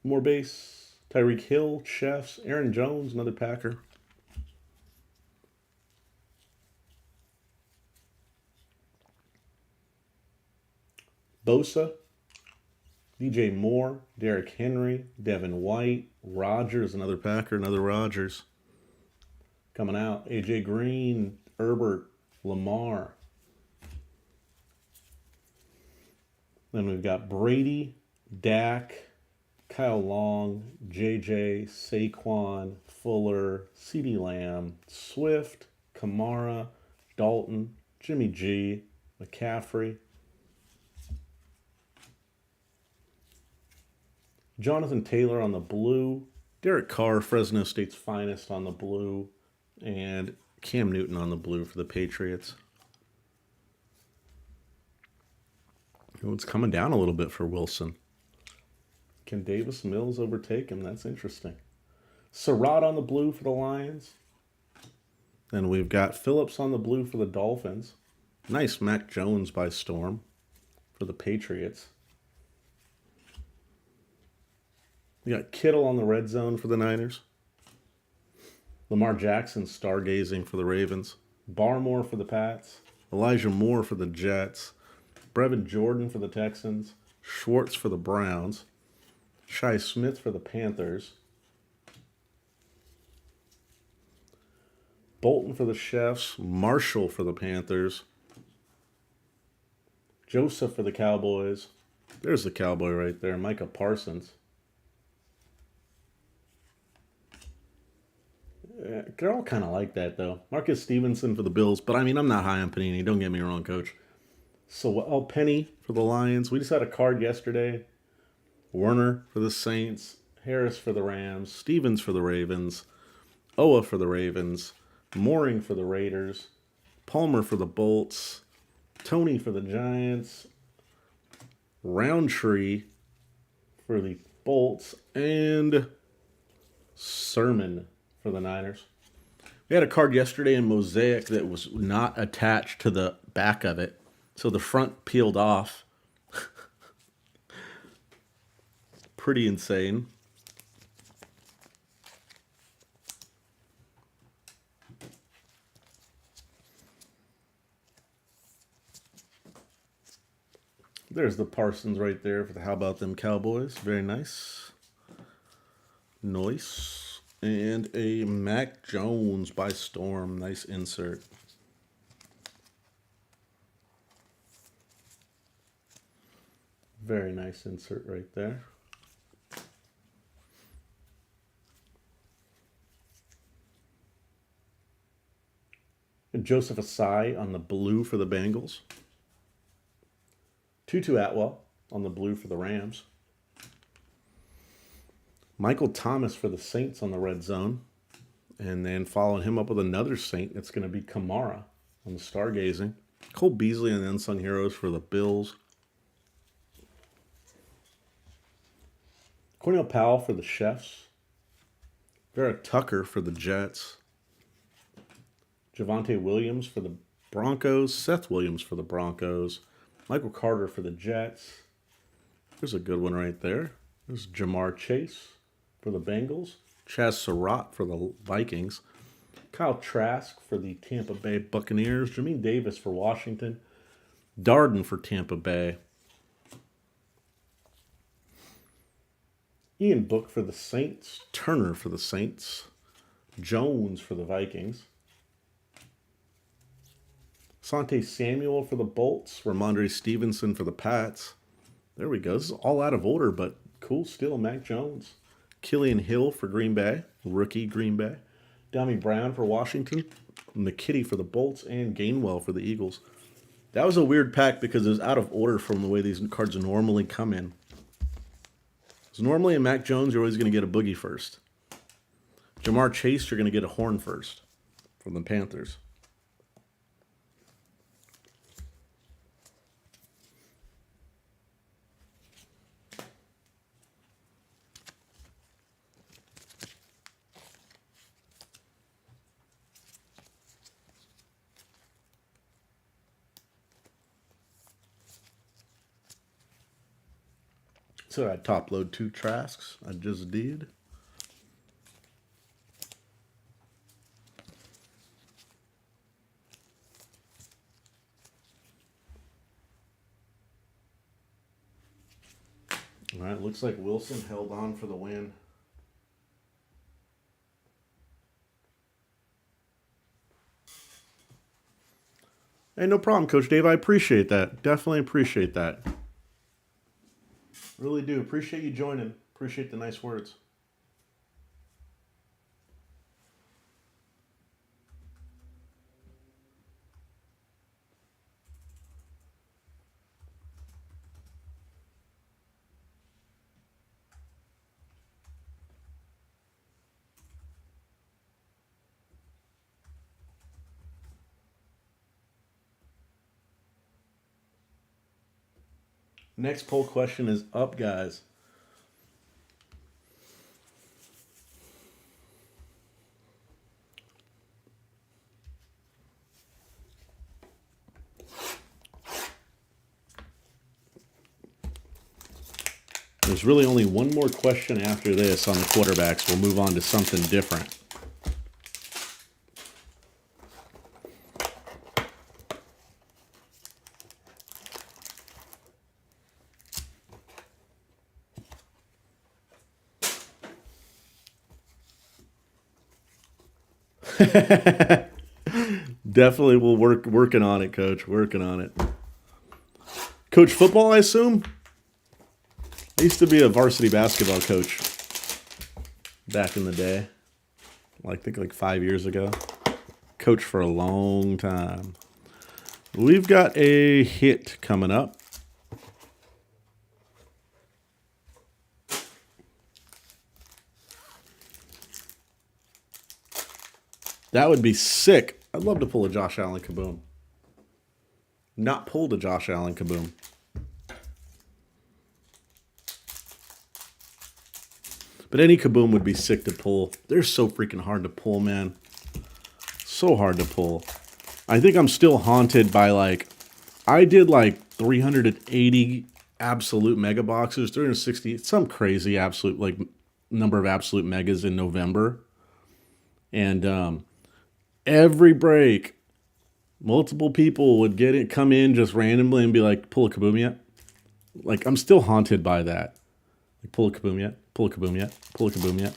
More base. Tyreek Hill, Chefs, Aaron Jones, another Packer. Bosa, DJ Moore, Derrick Henry, Devin White, Rodgers, another Packer, another Rodgers. Coming out, AJ Green, Herbert, Lamar. Then we've got Brady, Dak, Kyle Long, JJ, Saquon, Fuller, CeeDee Lamb, Swift, Kamara, Dalton, Jimmy G, McCaffrey. Jonathan Taylor on the blue, Derek Carr, Fresno State's finest on the blue, and Cam Newton on the blue for the Patriots. Oh, it's coming down a little bit for Wilson. Can Davis Mills overtake him? That's interesting. Surratt on the blue for the Lions. Then we've got Phillips on the blue for the Dolphins. Nice Mac Jones by storm for the Patriots. We got Kittle on the red zone for the Niners. Lamar Jackson stargazing for the Ravens. Barmore for the Pats. Elijah Moore for the Jets. Brevin Jordan for the Texans. Schwartz for the Browns. Shi Smith for the Panthers. Bolton for the Chefs. Marshall for the Panthers. Joseph for the Cowboys. There's the Cowboy right there. Micah Parsons. They're all kind of like that, though. Marcus Stevenson for the Bills. But, I mean, I'm not high on Panini. Don't get me wrong, Coach. So, Penny for the Lions. We just had a card yesterday. Werner for the Saints. Harris for the Rams. Stevens for the Ravens. Oa for the Ravens. Mooring for the Raiders. Palmer for the Bolts. Tony for the Giants. Roundtree for the Bolts. And Sermon for the Niners. We had a card yesterday in Mosaic that was not attached to the back of it. So the front peeled off. Pretty insane. There's the Parsons right there for the How About Them Cowboys. Very nice. Nice. And a Mac Jones by Storm. Nice insert. Very nice insert right there. And Joseph Asai on the blue for the Bengals. Tutu Atwell on the blue for the Rams. Michael Thomas for the Saints on the red zone. And then following him up with another Saint, it's going to be Kamara on the stargazing. Cole Beasley and the Unsung Heroes for the Bills. Cornell Powell for the Chefs. Vera Tucker for the Jets. Javonte Williams for the Broncos. Seth Williams for the Broncos. Michael Carter for the Jets. There's a good one right there. There's Jamar Chase for the Bengals. Chaz Surratt for the Vikings. Kyle Trask for the Tampa Bay Buccaneers. Jamin Davis for Washington. Darden for Tampa Bay. Ian Book for the Saints. Turner for the Saints. Jones for the Vikings. Asante Samuel for the Bolts. Ramondre Stevenson for the Pats. There we go. This is all out of order, but cool still. Mac Jones. Killian Hill for Green Bay. Rookie Green Bay. Dami Brown for Washington. McKitty for the Bolts. And Gainwell for the Eagles. That was a weird pack because it was out of order from the way these cards normally come in. So normally in Mac Jones, you're always going to get a boogie first. Jamar Chase, you're going to get a horn first from the Panthers. So I top load 2 Trasks. I just did. All right, looks like Wilson held on for the win. Hey, no problem, Coach Dave. I appreciate that. Definitely appreciate that. Really do. Appreciate you joining. Appreciate the nice words. Next poll question is up, guys. There's really only one more question after this on the quarterbacks. We'll move on to something different. Definitely will working on it, Coach. Working on it. Coach football, I assume? I used to be a varsity basketball coach back in the day. I think like 5 years ago. Coach for a long time. We've got a hit coming up. That would be sick. I'd love to pull a Josh Allen Kaboom. Not pulled a Josh Allen Kaboom. But any Kaboom would be sick to pull. They're so freaking hard to pull, man. So hard to pull. I think I'm still haunted by I did 380 absolute mega boxes, 360, some crazy absolute number of absolute megas in November. And every break, multiple people would come in just randomly and be like, pull a Kaboom yet? I'm still haunted by that. Pull a Kaboom yet? Pull a Kaboom yet? Pull a Kaboom yet?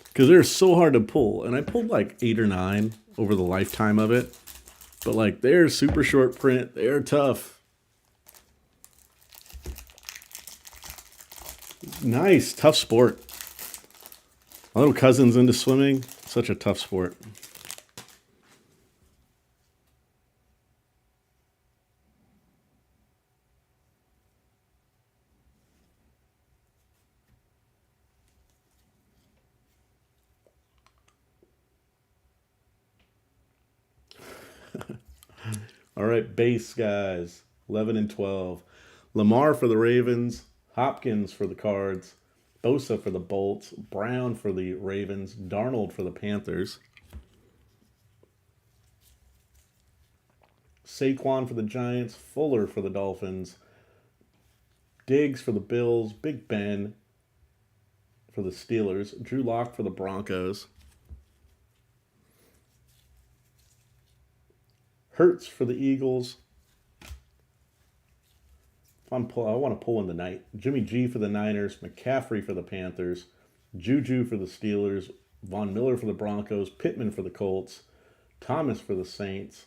Because they're so hard to pull. And I pulled 8 or 9 over the lifetime of it. But they're super short print. They're tough. Nice. Tough sport. My little cousin's into swimming. Such a tough sport. All right, base guys, 11 and 12. Lamar for the Ravens, Hopkins for the Cards, Bosa for the Bolts, Brown for the Ravens, Darnold for the Panthers. Saquon for the Giants, Fuller for the Dolphins, Diggs for the Bills, Big Ben for the Steelers, Drew Lock for the Broncos, Hurts for the Eagles. I want to pull in the night. Jimmy G for the Niners, McCaffrey for the Panthers, Juju for the Steelers, Von Miller for the Broncos, Pittman for the Colts, Thomas for the Saints.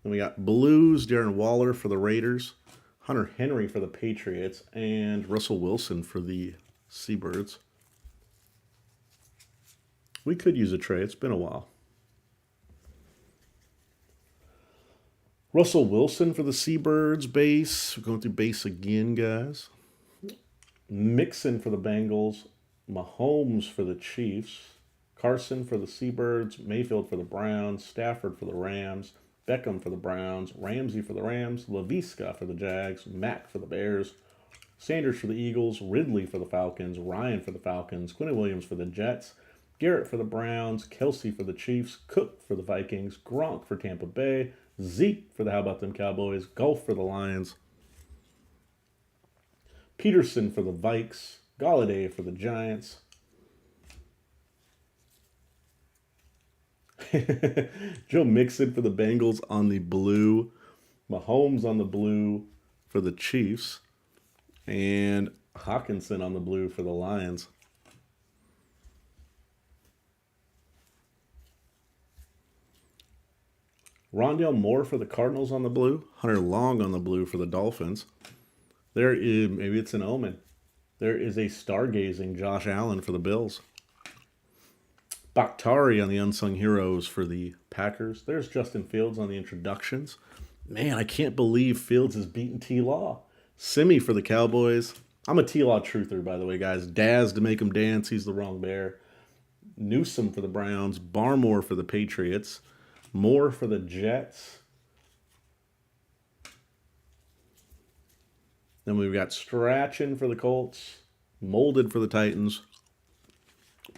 Then we got Blues, Darren Waller for the Raiders, Hunter Henry for the Patriots, and Russell Wilson for the Seabirds. We could use a trade. It's been a while. Russell Wilson for the Seabirds base. We're going through base again, guys. Mixon for the Bengals. Mahomes for the Chiefs. Carson for the Seabirds. Mayfield for the Browns. Stafford for the Rams. Beckham for the Browns. Ramsey for the Rams. Laviska for the Jags. Mack for the Bears. Sanders for the Eagles. Ridley for the Falcons. Ryan for the Falcons. Quinn Williams for the Jets. Garrett for the Browns. Kelsey for the Chiefs. Cook for the Vikings. Gronk for Tampa Bay. Zeke for the How About Them Cowboys. Golf for the Lions. Peterson for the Vikes. Galladay for the Giants. Joe Mixon for the Bengals on the blue. Mahomes on the blue for the Chiefs. And Hawkinson on the blue for the Lions. Rondale Moore for the Cardinals on the blue. Hunter Long on the blue for the Dolphins. There is, maybe it's an omen. There is a stargazing Josh Allen for the Bills. Bakhtari on the Unsung Heroes for the Packers. There's Justin Fields on the introductions. Man, I can't believe Fields has beaten T-Law. Simi for the Cowboys. I'm a T-Law truther, by the way, guys. Daz to make him dance. He's the wrong bear. Newsom for the Browns. Barmore for the Patriots. Moore for the Jets. Then we've got Strachan for the Colts. Molded for the Titans.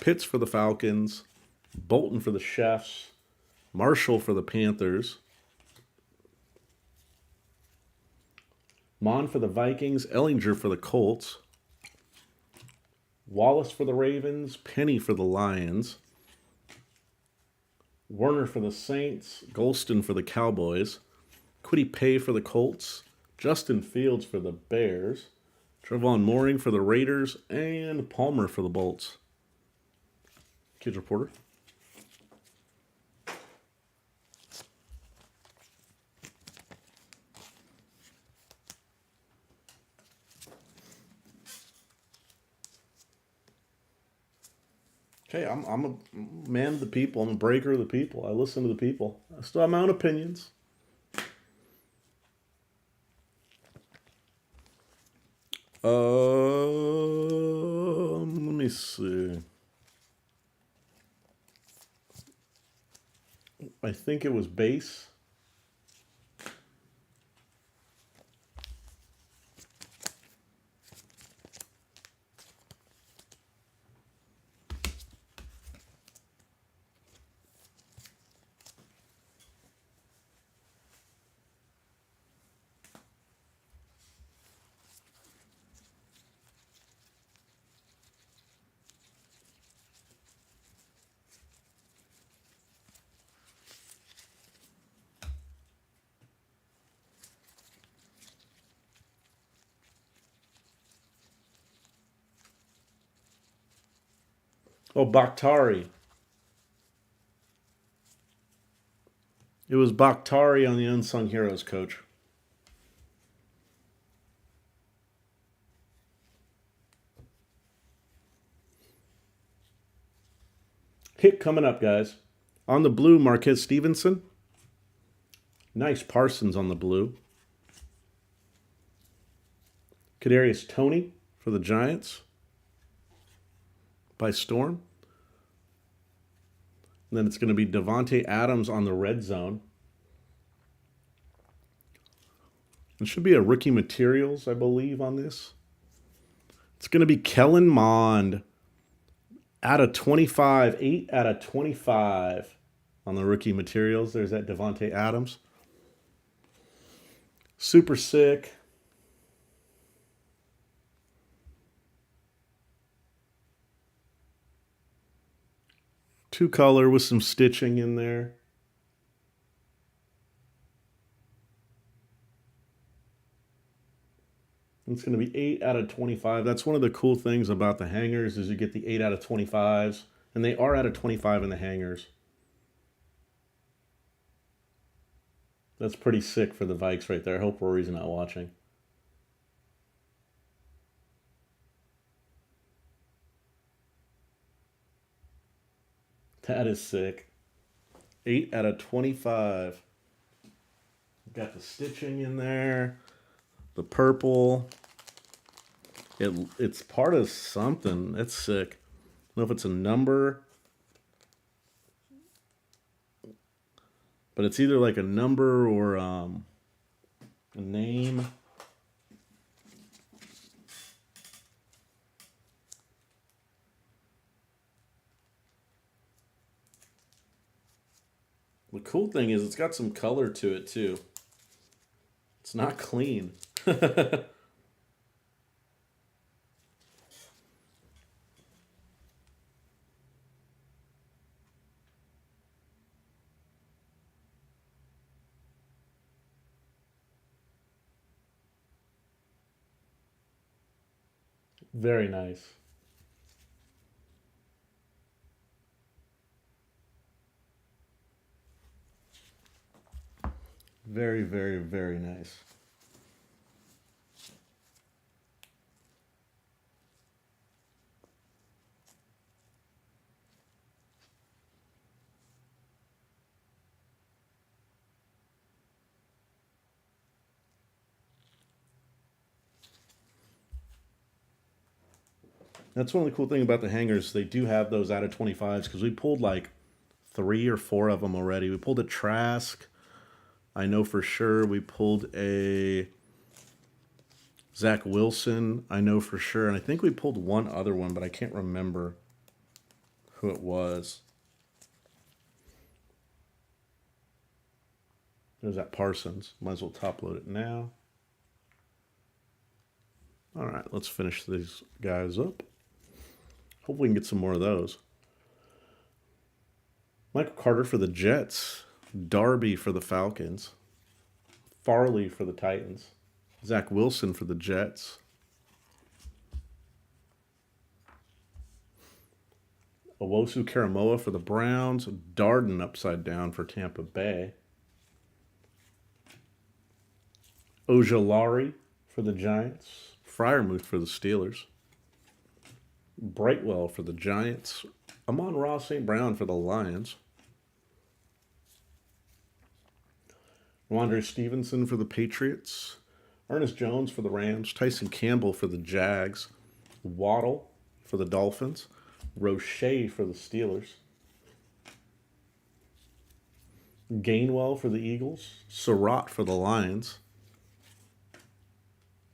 Pitts for the Falcons. Bolton for the Chefs. Marshall for the Panthers. Mon for the Vikings. Ellinger for the Colts. Wallace for the Ravens. Penny for the Lions. Werner for the Saints. Golston for the Cowboys. Kwity Paye for the Colts. Justin Fields for the Bears. Trevon Moehrig for the Raiders. And Palmer for the Bolts. Kids Reporter. Okay, I'm a man of the people. I'm a breaker of the people. I listen to the people. I still have my own opinions. Let me see. I think it was base. Oh, Bakhtari. It was Bakhtari on the Unsung Heroes, Coach. Hit coming up, guys. On the blue, Marquez Stevenson. Nice Parsons on the blue. Kadarius Toney for the Giants by Storm. And then it's going to be Devontae Adams on the red zone. It should be a rookie materials, I believe, on this. It's going to be Kellen Mond out of 25, 8 out of 25 on the rookie materials. There's that Devontae Adams. Super sick. Two color with some stitching in there. It's going to be 8 out of 25. That's one of the cool things about the hangers is you get the 8 out of 25s. And they are out of 25 in the hangers. That's pretty sick for the Vikes right there. I hope Rory's not watching. That is sick. 8 out of 25. Got the stitching in there. The purple. It's part of something. That's sick. I don't know if it's a number. But it's either like a number or a name. The cool thing is it's got some color to it too. It's not clean. Very nice. Very, very, very nice. That's one of the cool things about the hangers. They do have those out of 25s because we pulled like 3 or 4 of them already. We pulled a Trask. I know for sure we pulled a Zach Wilson. I know for sure. And I think we pulled one other one, but I can't remember who it was. There's that Parsons. Might as well top load it now. All right, let's finish these guys up. Hope we can get some more of those. Michael Carter for the Jets. Darby for the Falcons. Farley for the Titans. Zach Wilson for the Jets. Owosu Karamoa for the Browns. Darden upside down for Tampa Bay. Ojolari for the Giants. Freiermuth for the Steelers. Brightwell for the Giants. Amon-Ra St. Brown for the Lions. Rondre Stevenson for the Patriots. Ernest Jones for the Rams. Tyson Campbell for the Jags. Waddle for the Dolphins. Roche for the Steelers. Gainwell for the Eagles. Surratt for the Lions.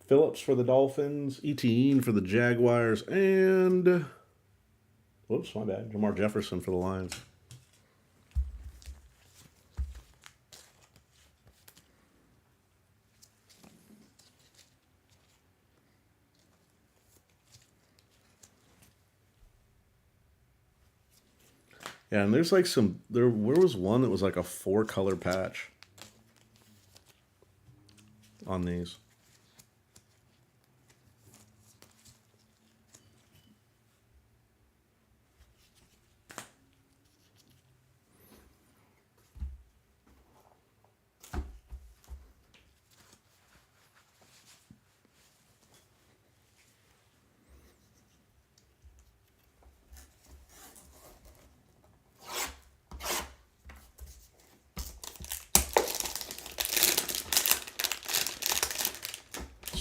Phillips for the Dolphins. Etienne for the Jaguars. And, whoops, my bad, Jamar Jefferson for the Lions. Yeah, and there's like where was one that was like a 4-color patch on these.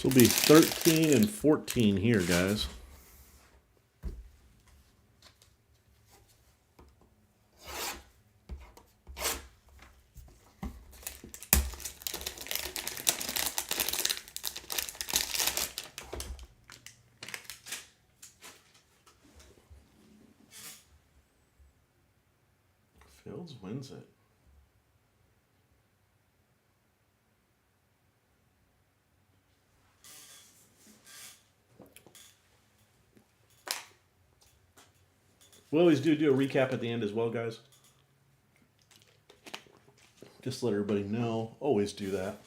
This will be 13 and 14 here, guys. Fields wins it. We always do a recap at the end as well, guys. Just let everybody know. Always do that.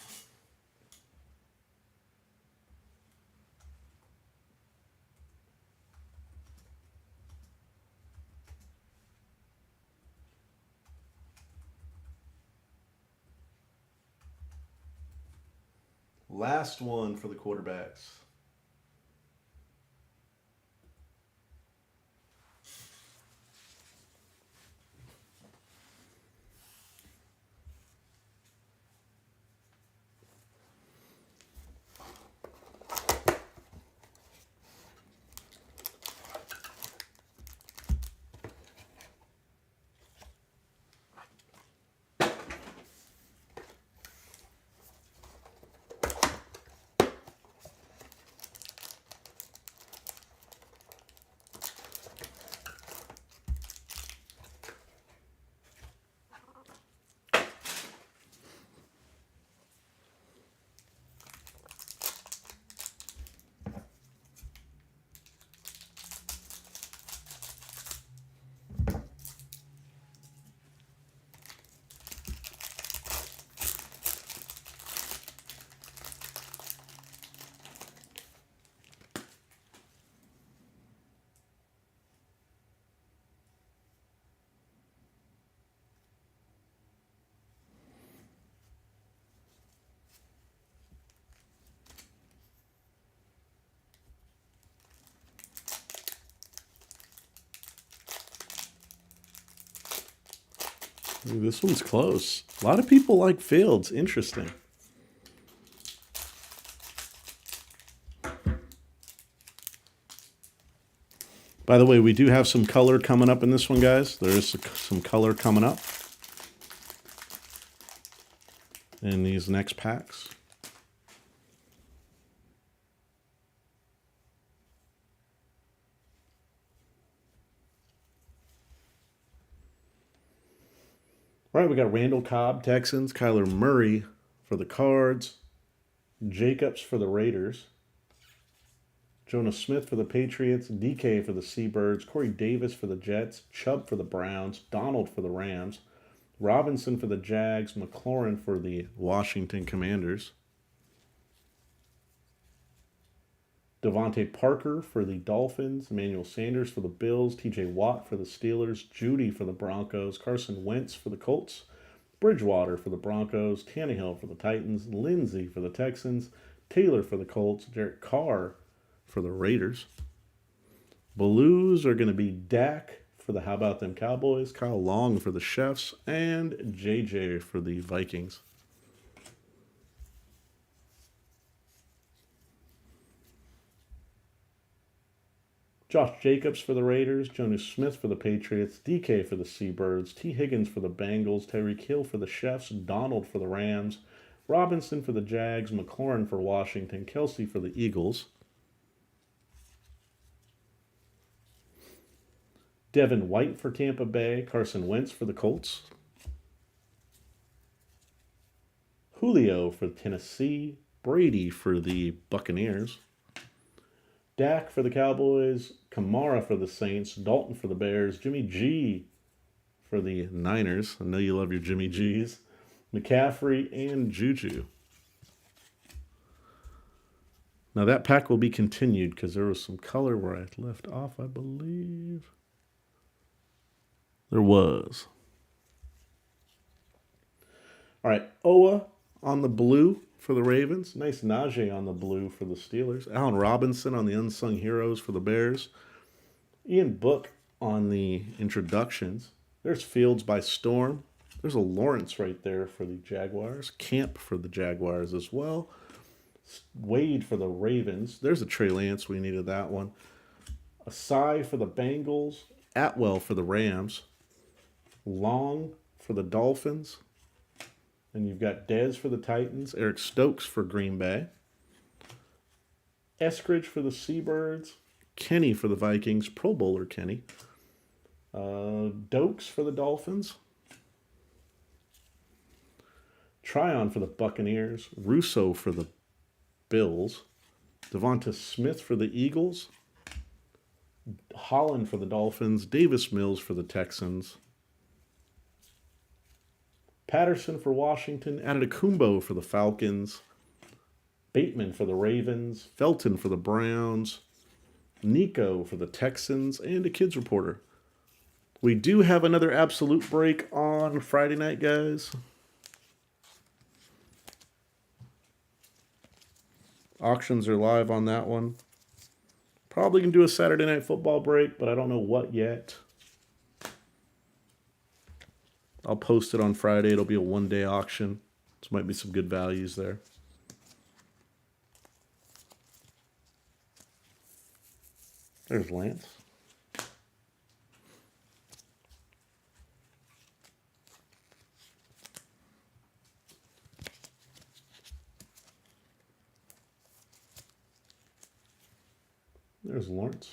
Last one for the quarterbacks. Ooh, this one's close. A lot of people like Fields. Interesting. By the way, we do have some color coming up in this one, guys. There is some color coming up in these next packs. All right, we got Randall Cobb, Texans, Kyler Murray for the Cards, Jacobs for the Raiders, Jonas Smith for the Patriots, DK for the Seabirds, Corey Davis for the Jets, Chubb for the Browns, Donald for the Rams, Robinson for the Jags, McLaurin for the Washington Commanders, Devontae Parker for the Dolphins, Emmanuel Sanders for the Bills, TJ Watt for the Steelers, Judy for the Broncos, Carson Wentz for the Colts, Bridgewater for the Broncos, Tannehill for the Titans, Lindsey for the Texans, Taylor for the Colts, Derek Carr for the Raiders. Blues are going to be Dak for the How About Them Cowboys, Kyle Long for the Chefs, and JJ for the Vikings. Josh Jacobs for the Raiders, Jonas Smith for the Patriots, DK for the Seabirds, T. Higgins for the Bengals, Tyreek Hill for the Chefs, Donald for the Rams, Robinson for the Jags, McLaurin for Washington, Kelsey for the Eagles. Devin White for Tampa Bay, Carson Wentz for the Colts. Julio for Tennessee, Brady for the Buccaneers. Dak for the Cowboys, Kamara for the Saints, Dalton for the Bears, Jimmy G for the Niners. I know you love your Jimmy G's. McCaffrey and Juju. Now that pack will be continued because there was some color where I left off, I believe. There was. All right, Owa on the blue for the Ravens. Nice Najee on the blue for the Steelers. Allen Robinson on the Unsung Heroes for the Bears. Ian Book on the introductions. There's Fields by Storm. There's a Lawrence right there for the Jaguars. Camp for the Jaguars as well. Wade for the Ravens. There's a Trey Lance. We needed that one. Asai for the Bengals. Atwell for the Rams. Long for the Dolphins. And you've got Dez for the Titans, Eric Stokes for Green Bay, Eskridge for the Seabirds, Kenny for the Vikings, Pro Bowler Kenny, Dokes for the Dolphins, Tryon for the Buccaneers, Russo for the Bills, Devonta Smith for the Eagles, Holland for the Dolphins. Davis Mills for the Texans. Patterson for Washington. Adetokumbo for the Falcons. Bateman for the Ravens. Felton for the Browns. Nico for the Texans. And a Kids Reporter. We do have another absolute break on Friday night, guys. Auctions are live on that one. Probably can do a Saturday night football break, but I don't know what yet. I'll post it on Friday. It'll be a one-day auction. This might be some good values there. There's Lance. There's Lawrence.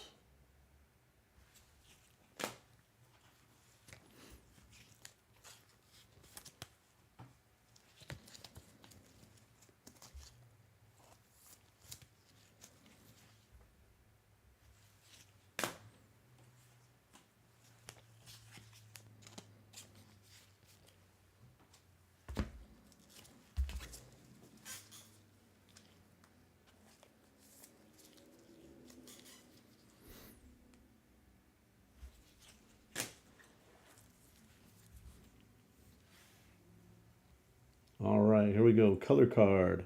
All right, here we go. Color card.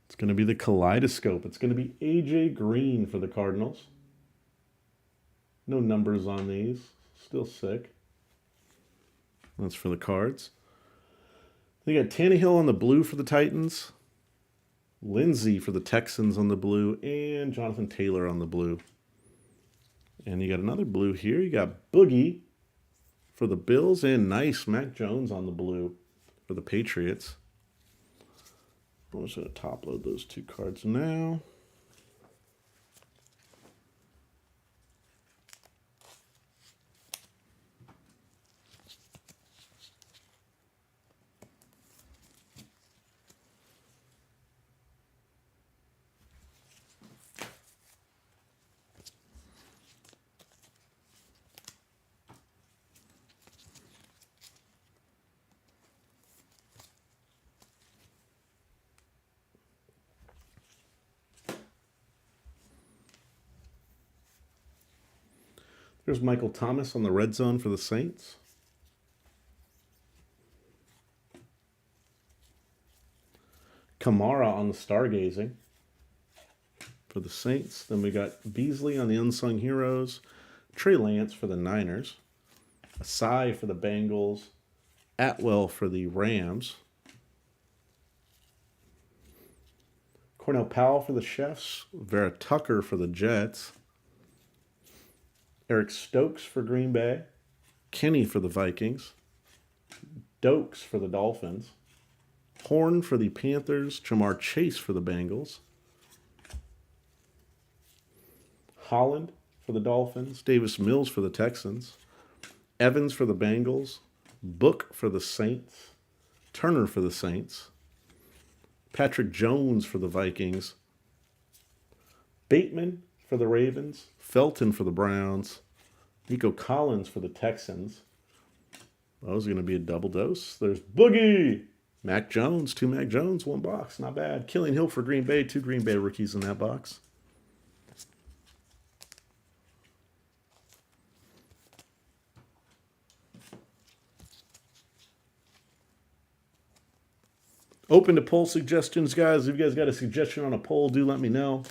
It's going to be the Kaleidoscope. It's going to be A.J. Green for the Cardinals. No numbers on these. Still sick. That's for the Cards. They got Tannehill on the blue for the Titans. Lindsey for the Texans on the blue. And Jonathan Taylor on the blue. And you got another blue here. You got Boogie for the Bills. And nice Mac Jones on the blue for the Patriots. I'm just going to top load those two cards now. There's Michael Thomas on the red zone for the Saints. Kamara on the stargazing for the Saints. Then we got Beasley on the unsung heroes. Trey Lance for the Niners. Asai for the Bengals. Atwell for the Rams. Cornell Powell for the Chefs. Vera Tucker for the Jets. Eric Stokes for Green Bay. Kenny for the Vikings. Dokes for the Dolphins. Horn for the Panthers. Jamar Chase for the Bengals. Holland for the Dolphins. Davis Mills for the Texans. Evans for the Bengals. Book for the Saints. Turner for the Saints. Patrick Jones for the Vikings. Bateman for the Ravens. Felton for the Browns. Nico Collins for the Texans. That was going to be a double dose. There's Boogie. Mac Jones. 2 Mac Jones, 1 box. Not bad. Killing Hill for Green Bay. 2 Green Bay rookies in that box. Open to poll suggestions, guys. If you guys got a suggestion on a poll, do let me know.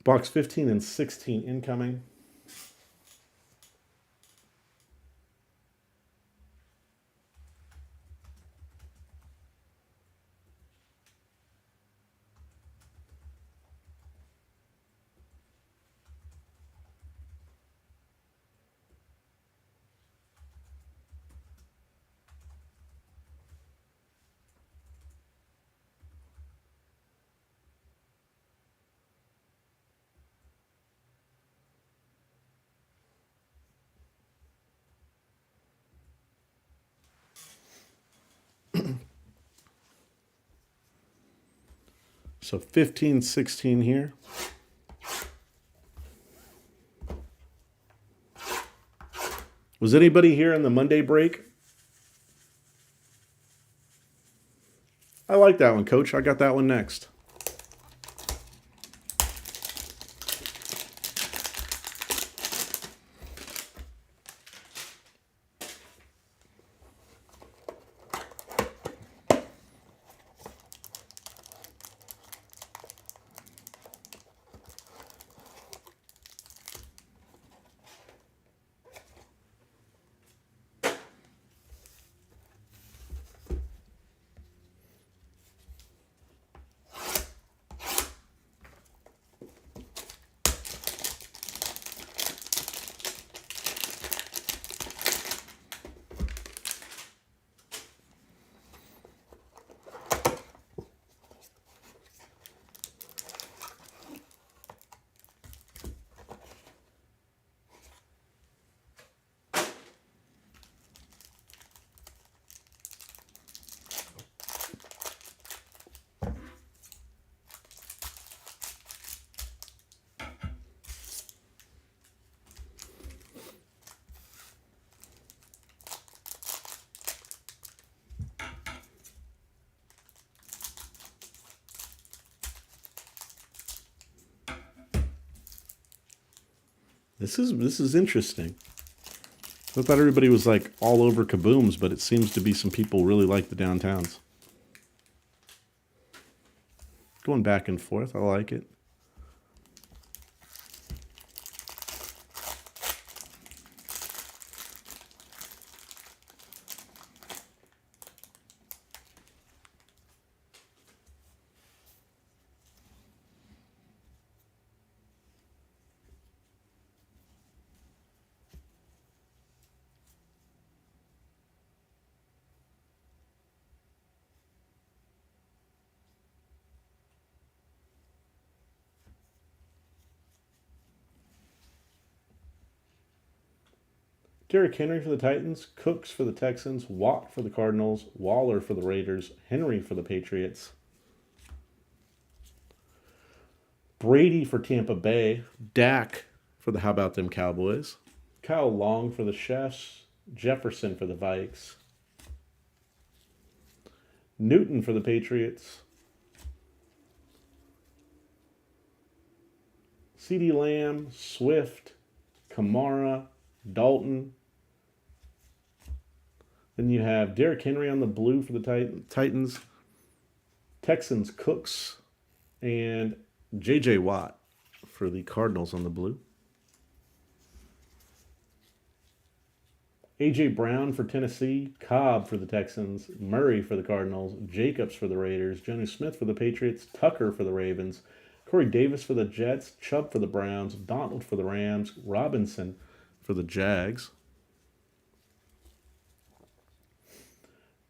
Box 15 and 16 incoming. So 15, 16 here. Was anybody here in the Monday break? I like that one, Coach. I got that one next. This is interesting. I thought everybody was like all over kabooms, but it seems to be some people really like the downtowns. Going back and forth, I like it. Derrick Henry for the Titans, Cooks for the Texans, Watt for the Cardinals, Waller for the Raiders, Henry for the Patriots, Brady for Tampa Bay, Dak for the How About Them Cowboys, Kyle Long for the Chefs, Jefferson for the Vikes, Newton for the Patriots, CeeDee Lamb, Swift, Kamara, Dalton. Then you have Derrick Henry on the blue for the Titans, Texans, Cooks, and J.J. Watt for the Cardinals on the blue. A.J. Brown for Tennessee, Cobb for the Texans, Murray for the Cardinals, Jacobs for the Raiders, Jonnu Smith for the Patriots, Tucker for the Ravens, Corey Davis for the Jets, Chubb for the Browns, Donald for the Rams, Robinson for the Jags,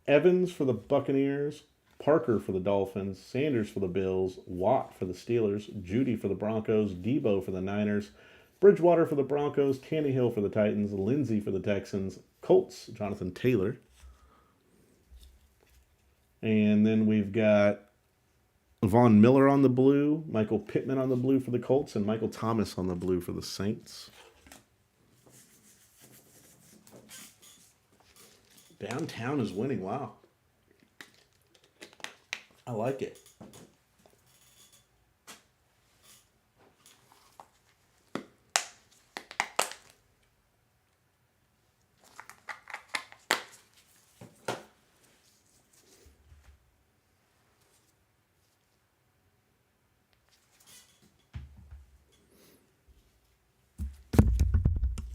Evans for the Buccaneers, Parker for the Dolphins, Sanders for the Bills, Watt for the Steelers, Judy for the Broncos, Debo for the Niners, Bridgewater for the Broncos, Tannehill for the Titans, Lindsey for the Texans, Colts, Jonathan Taylor. And then we've got Von Miller on the blue, Michael Pittman on the blue for the Colts, and Michael Thomas on the blue for the Saints. Downtown is winning. Wow. I like it.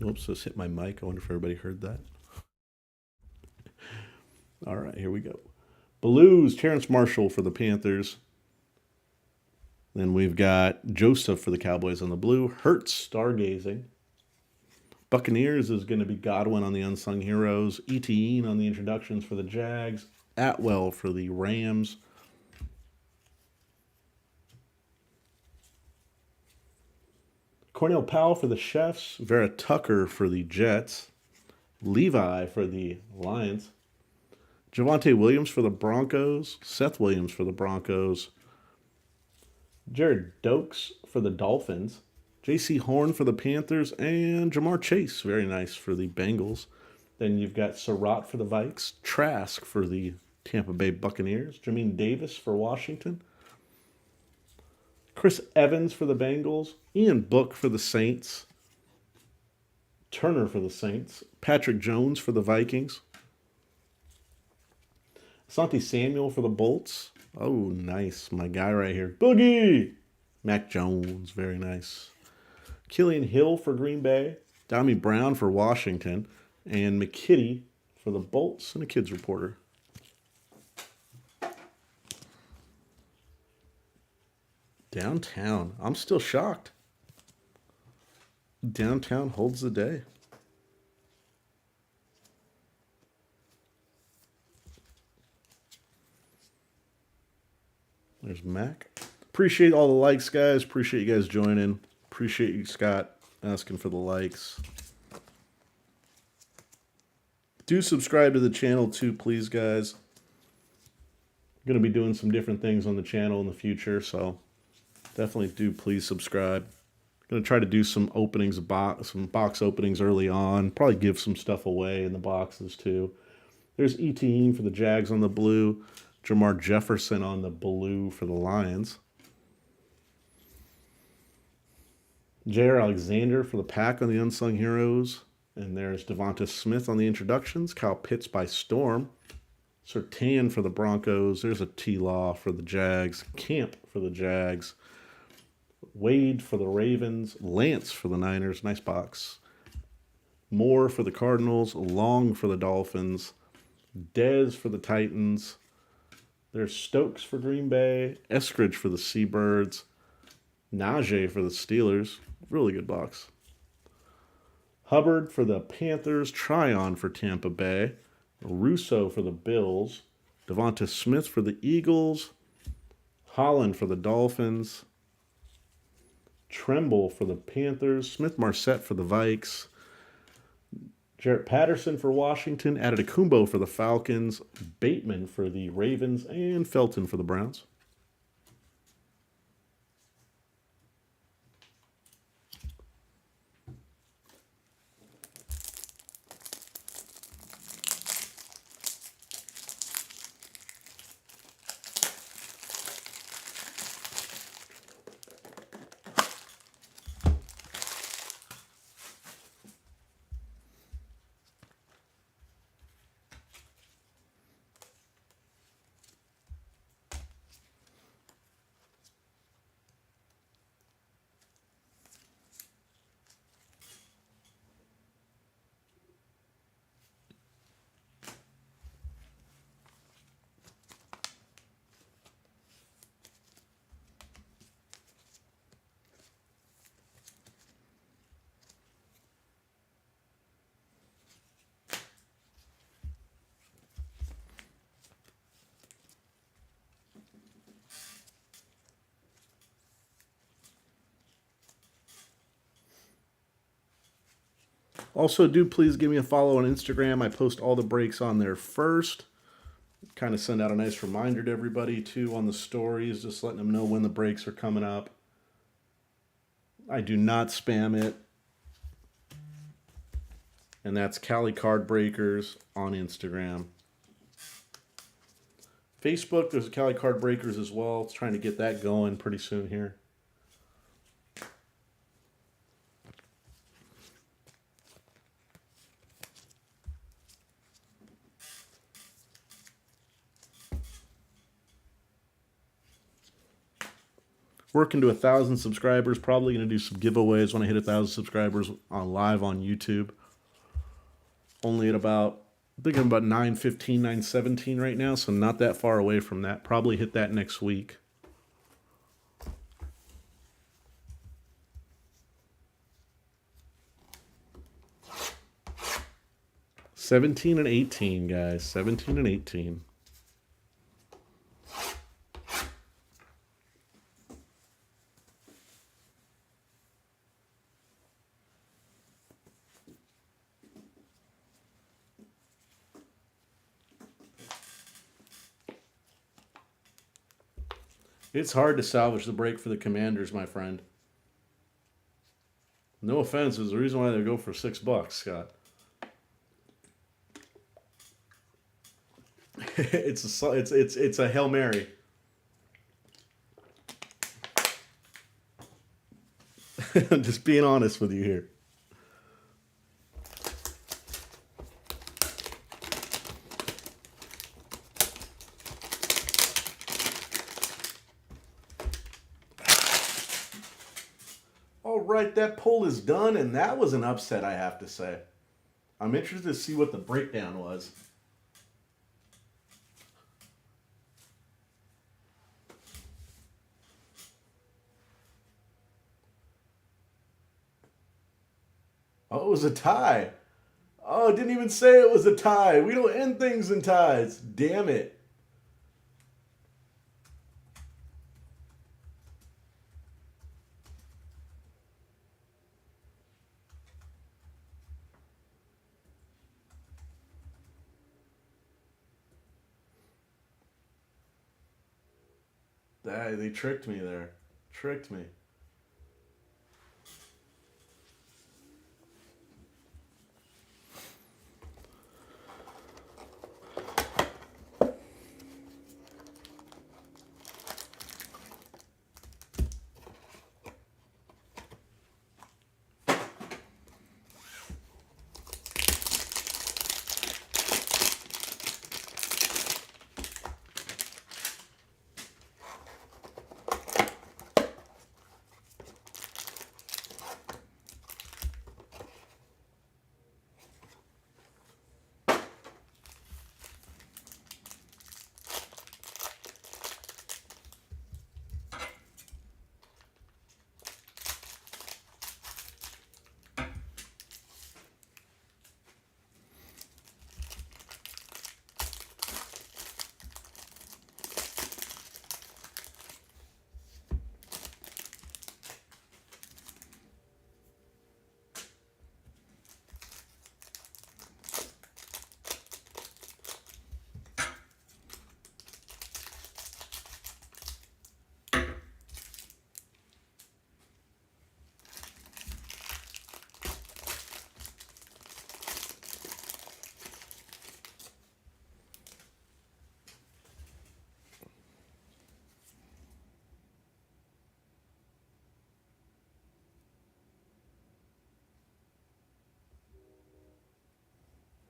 Oops, just hit my mic. I wonder if everybody heard that. All right, here we go. Blues, Terrence Marshall for the Panthers. Then we've got Joseph for the Cowboys on the blue. Hurts, stargazing. Buccaneers is going to be Godwin on the Unsung Heroes. Etienne on the introductions for the Jags. Atwell for the Rams. Cornell Powell for the Chefs. Vera Tucker for the Jets. Levi for the Lions. Javonte Williams for the Broncos. Seth Williams for the Broncos. Jared Dokes for the Dolphins. J.C. Horn for the Panthers. And Jamar Chase, very nice, for the Bengals. Then you've got Surratt for the Vikes. Trask for the Tampa Bay Buccaneers. Jamin Davis for Washington. Chris Evans for the Bengals. Ian Book for the Saints. Turner for the Saints. Patrick Jones for the Vikings. Asante Samuel for the Bolts. Oh, nice. My guy right here. Boogie! Mac Jones, very nice. Killian Hill for Green Bay. Dami Brown for Washington. And McKitty for the Bolts. And a Kids Reporter. Downtown. I'm still shocked. Downtown holds the day. There's Mac. Appreciate all the likes, guys. Appreciate you guys joining. Appreciate you, Scott, asking for the likes. Do subscribe to the channel too, please, guys. I'm going to be doing some different things on the channel in the future, so definitely do please subscribe. Going to try to do some openings, some box openings early on. Probably give some stuff away in the boxes too. There's Etienne for the Jags on the blue. Jamar Jefferson on the blue for the Lions. Jair Alexander for the Pack on the Unsung Heroes. And there's Devonta Smith on the introductions. Kyle Pitts by storm. Surtain for the Broncos. There's a T-Law for the Jags. Camp for the Jags. Wade for the Ravens. Lance for the Niners. Nice box. Moore for the Cardinals. Long for the Dolphins. Dez for the Titans. There's Stokes for Green Bay. Eskridge for the Seabirds. Najee for the Steelers. Really good box. Hubbard for the Panthers. Tryon for Tampa Bay. Russo for the Bills. Devonta Smith for the Eagles. Holland for the Dolphins. Tremble for the Panthers. Smith-Marset for the Vikes. Jarrett Patterson for Washington. Adetokumbo for the Falcons. Bateman for the Ravens. And Felton for the Browns. Also, do please give me a follow on Instagram. I post all the breaks on there first. Kind of send out a nice reminder to everybody, too, on the stories, just letting them know when the breaks are coming up. I do not spam it. And that's Cali Card Breakers on Instagram. Facebook, there's a Cali Card Breakers as well. It's trying to get that going pretty soon here. Working to 1,000 subscribers. Probably going to do some giveaways when I hit 1,000 subscribers on live on YouTube. Only at about, I think I'm about 9:15, 9:17 right now, so not that far away from that. Probably hit that next week. $17 and $18, guys. $17 and $18. It's hard to salvage the break for the Commanders, my friend. No offense, there's a reason why they go for $6, Scott. it's a Hail Mary. I'm just being honest with you here. All right, that pull is done, and that was an upset, I have to say. I'm interested to see what the breakdown was. Oh, it was a tie. Oh, it didn't even say it was a tie. We don't end things in ties. Damn it. They tricked me there. Tricked me.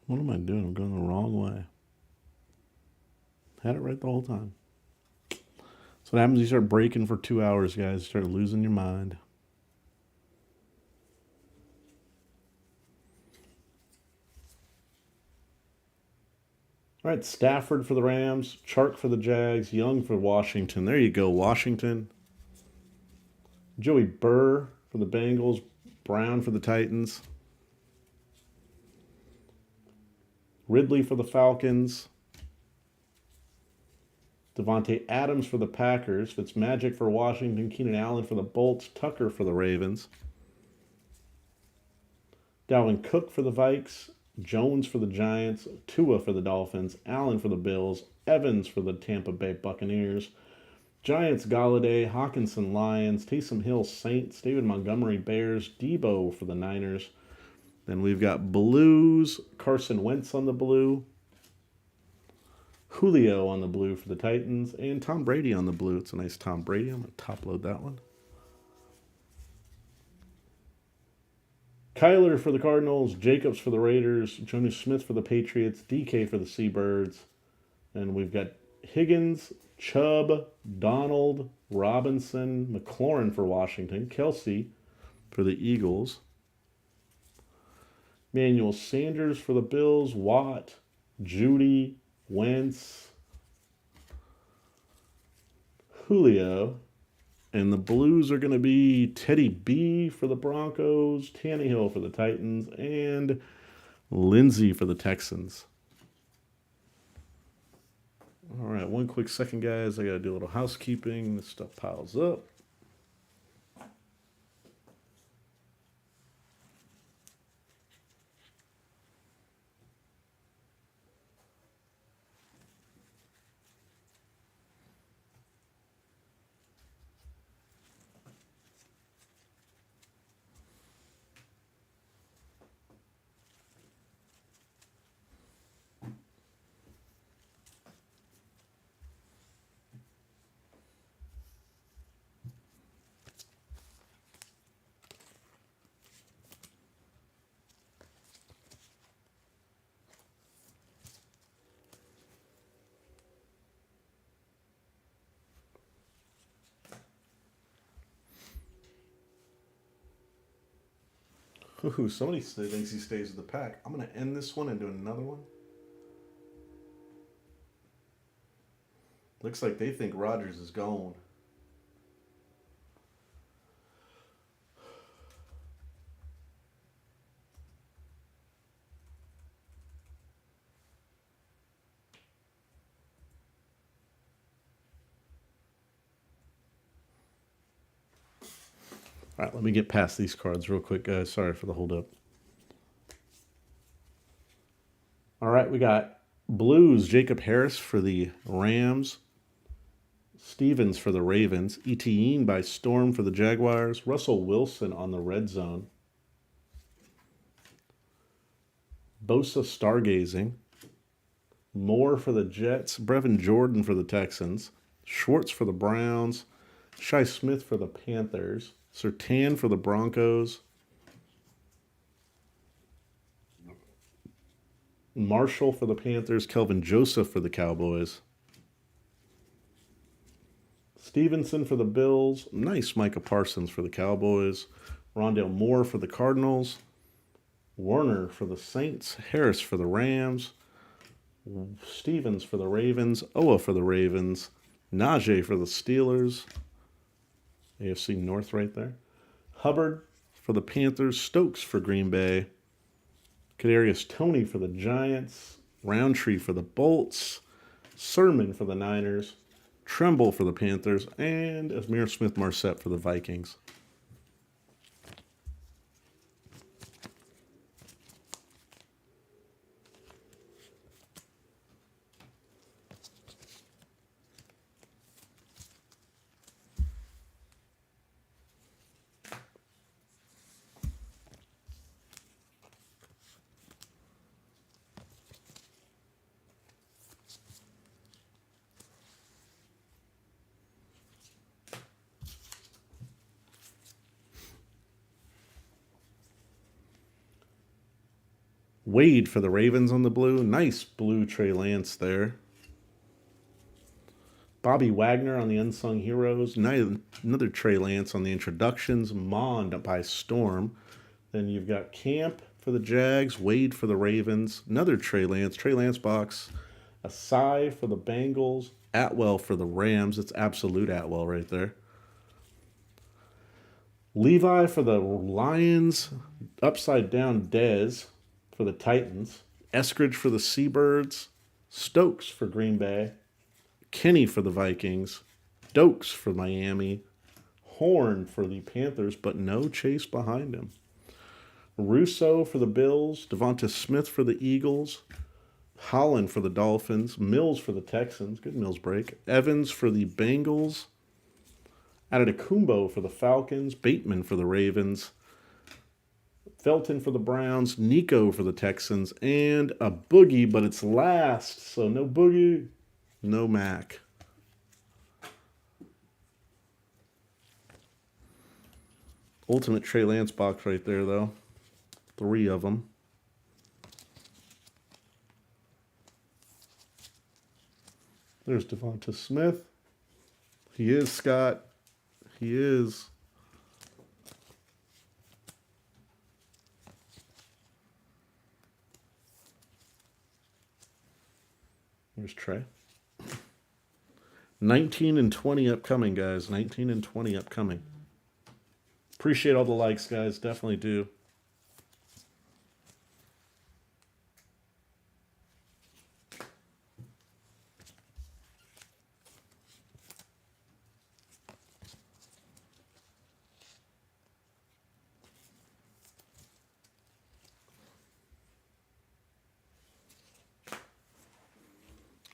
What am I doing? I'm going the wrong way. Had it right the whole time. So what happens, you start breaking for 2 hours, guys. You start losing your mind. All right, Stafford for the Rams, Chark for the Jags, Young for Washington. There you go, Washington. Joey Burr for the Bengals, Brown for the Titans. Ridley for the Falcons. Devontae Adams for the Packers. Fitzmagic for Washington. Keenan Allen for the Bolts. Tucker for the Ravens. Dalvin Cook for the Vikes. Jones for the Giants. Tua for the Dolphins. Allen for the Bills. Evans for the Tampa Bay Buccaneers. Giants Galladay. Hawkinson Lions. Taysom Hill Saints. David Montgomery Bears. Debo for the Niners. Then we've got Blues. Carson Wentz on the blue. Julio on the blue for the Titans. And Tom Brady on the blue. It's a nice Tom Brady. I'm going to top load that one. Kyler for the Cardinals. Jacobs for the Raiders. Jonas Smith for the Patriots. DK for the Seabirds. And we've got Higgins, Chubb, Donald, Robinson, McLaurin for Washington. Kelsey for the Eagles. Manuel Sanders for the Bills. Watt, Judy, Wentz, Julio. And the Blues are going to be Teddy B for the Broncos, Tannehill for the Titans, and Lindsey for the Texans. All right, one quick second, guys. I got to do a little housekeeping. This stuff piles up. Ooh, somebody thinks he stays with the pack. I'm going to end this one and do another one. Looks like they think Rodgers is gone. All right, let me get past these cards real quick, guys. Sorry for the holdup. All right, we got Blues, Jacob Harris for the Rams. Stevens for the Ravens. Etienne by Storm for the Jaguars. Russell Wilson on the red zone. Bosa Stargazing. Moore for the Jets. Brevin Jordan for the Texans. Schwartz for the Browns. Shi Smith for the Panthers. Surtain for the Broncos. Marshall for the Panthers. Kelvin Joseph for the Cowboys. Stevenson for the Bills. Nice Micah Parsons for the Cowboys. Rondale Moore for the Cardinals. Warner for the Saints. Harris for the Rams. Stevens for the Ravens. Oa for the Ravens. Najee for the Steelers. AFC North right there. Hubbard for the Panthers. Stokes for Green Bay. Kadarius Toney for the Giants. Roundtree for the Bolts. Sermon for the Niners. Tremble for the Panthers. And Asmir Smith-Marset for the Vikings. Wade for the Ravens on the blue. Nice blue Trey Lance there. Bobby Wagner on the Unsung Heroes. Another Trey Lance on the introductions. Mond by Storm. Then you've got Camp for the Jags. Wade for the Ravens. Another Trey Lance. Trey Lance box. Asai for the Bengals. Atwell for the Rams. It's absolute Atwell right there. Levi for the Lions. Upside down Dez for the Titans. Eskridge for the Seabirds. Stokes for Green Bay. Kenny for the Vikings. Dokes for Miami. Horn for the Panthers, but no Chase behind him. Russo for the Bills. Devonta Smith for the Eagles. Holland for the Dolphins. Mills for the Texans. Good Mills break. Evans for the Bengals. Adetokumbo for the Falcons. Bateman for the Ravens. Felton for the Browns. Nico for the Texans. And a Boogie, but it's last. So no Boogie, no Mac. Ultimate Trey Lance box right there, though. 3 of them. There's Devonta Smith. He is, Scott. He is. Here's Trey. 19 and 20 upcoming, guys. 19 and 20 upcoming. Appreciate all the likes, guys. Definitely do.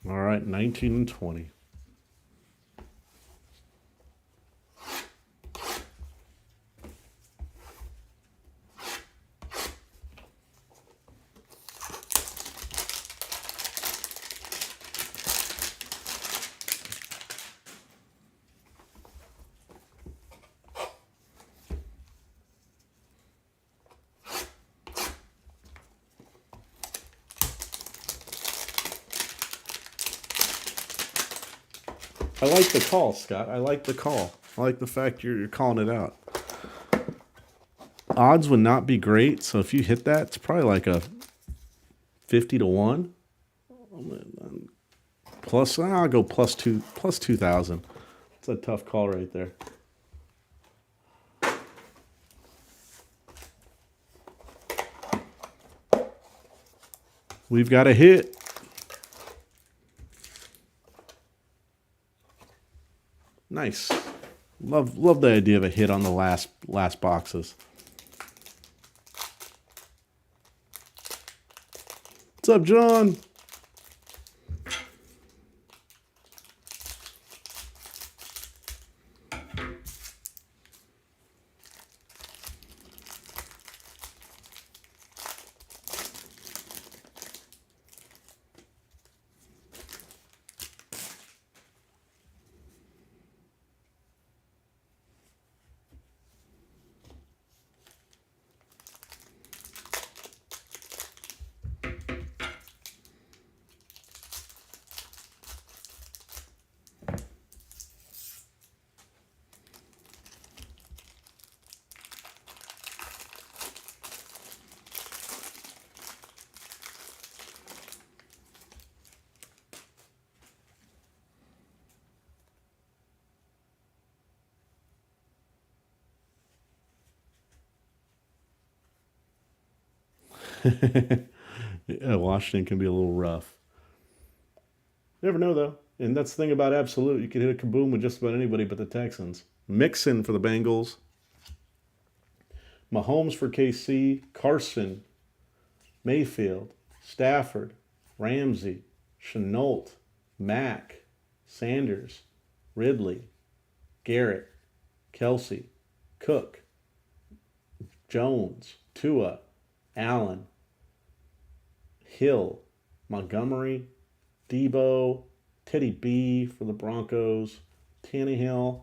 All right, 19 and 20. I like the call, Scott. I like the call. I like the fact you're calling it out. Odds would not be great, so if you hit that, it's probably like a 50 to 1. Plus, I'll go plus 2,000. It's a tough call right there. We've got a hit. Nice. Love the idea of a hit on the last boxes. What's up, John? Yeah, Washington can be a little rough. Never know, though. And that's the thing about Absolute. You can hit a kaboom with just about anybody but the Texans. Mixon for the Bengals. Mahomes for KC. Carson. Mayfield. Stafford. Ramsey. Chenault. Mack. Sanders. Ridley. Garrett. Kelsey. Cook. Jones. Tua. Allen. Hill. Montgomery. Debo. Teddy B for the Broncos. Tannehill.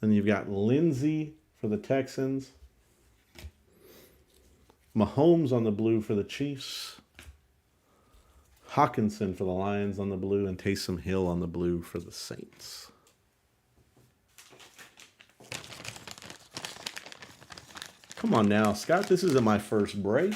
Then you've got Lindsey for the Texans. Mahomes on the blue for the Chiefs. Hawkinson for the Lions on the blue. And Taysom Hill on the blue for the Saints. Come on now, Scott. This isn't my first break.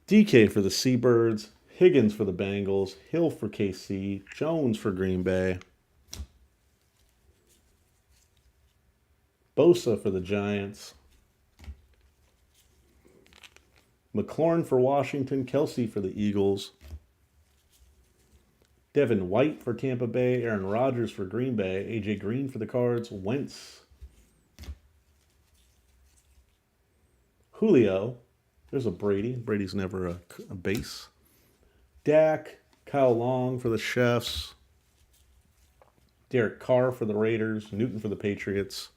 DK for the Seabirds, Higgins for the Bengals, Hill for KC, Jones for Green Bay, Bosa for the Giants, McLaurin for Washington, Kelsey for the Eagles, Devin White for Tampa Bay, Aaron Rodgers for Green Bay, AJ Green for the Cards, Wentz, Julio. There's a Brady. Brady's never a base. Dak, Kyle Long for the Chefs. Derek Carr for the Raiders. Newton for the Patriots.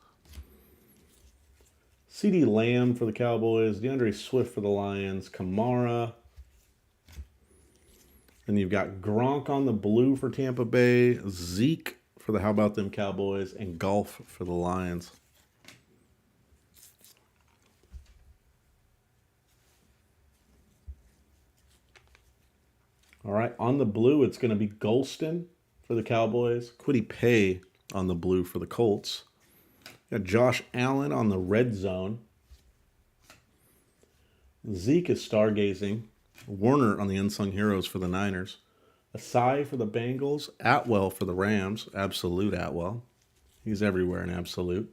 CeeDee Lamb for the Cowboys. DeAndre Swift for the Lions. Kamara. Then you've got Gronk on the blue for Tampa Bay. Zeke for the How About Them Cowboys. And Golf for the Lions. All right, on the blue, it's going to be Golston for the Cowboys. Kwity Paye on the blue for the Colts. Got Josh Allen on the red zone. Zeke is stargazing. Warner on the Unsung Heroes for the Niners. Asai for the Bengals. Atwell for the Rams. Absolute Atwell. He's everywhere in Absolute.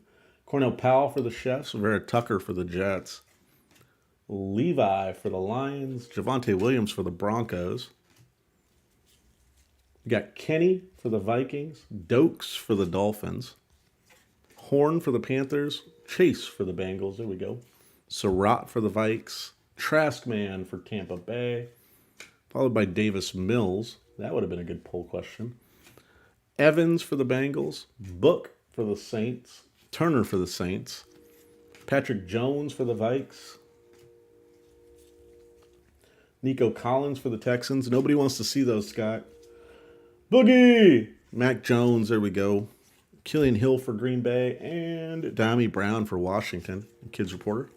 Cornell Powell for the Chefs. Vera Tucker for the Jets. Levi for the Lions. Javonte Williams for the Broncos. You got Kenny for the Vikings, Dokes for the Dolphins, Horn for the Panthers, Chase for the Bengals. There we go. Surratt for the Vikes, Traskman for Tampa Bay, followed by Davis Mills. That would have been a good poll question. Evans for the Bengals, Book for the Saints, Turner for the Saints, Patrick Jones for the Vikes, Nico Collins for the Texans. Nobody wants to see those, Scott. Boogie! Mac Jones, there we go. Killian Hill for Green Bay. And Dami Brown for Washington. Kids Reporter.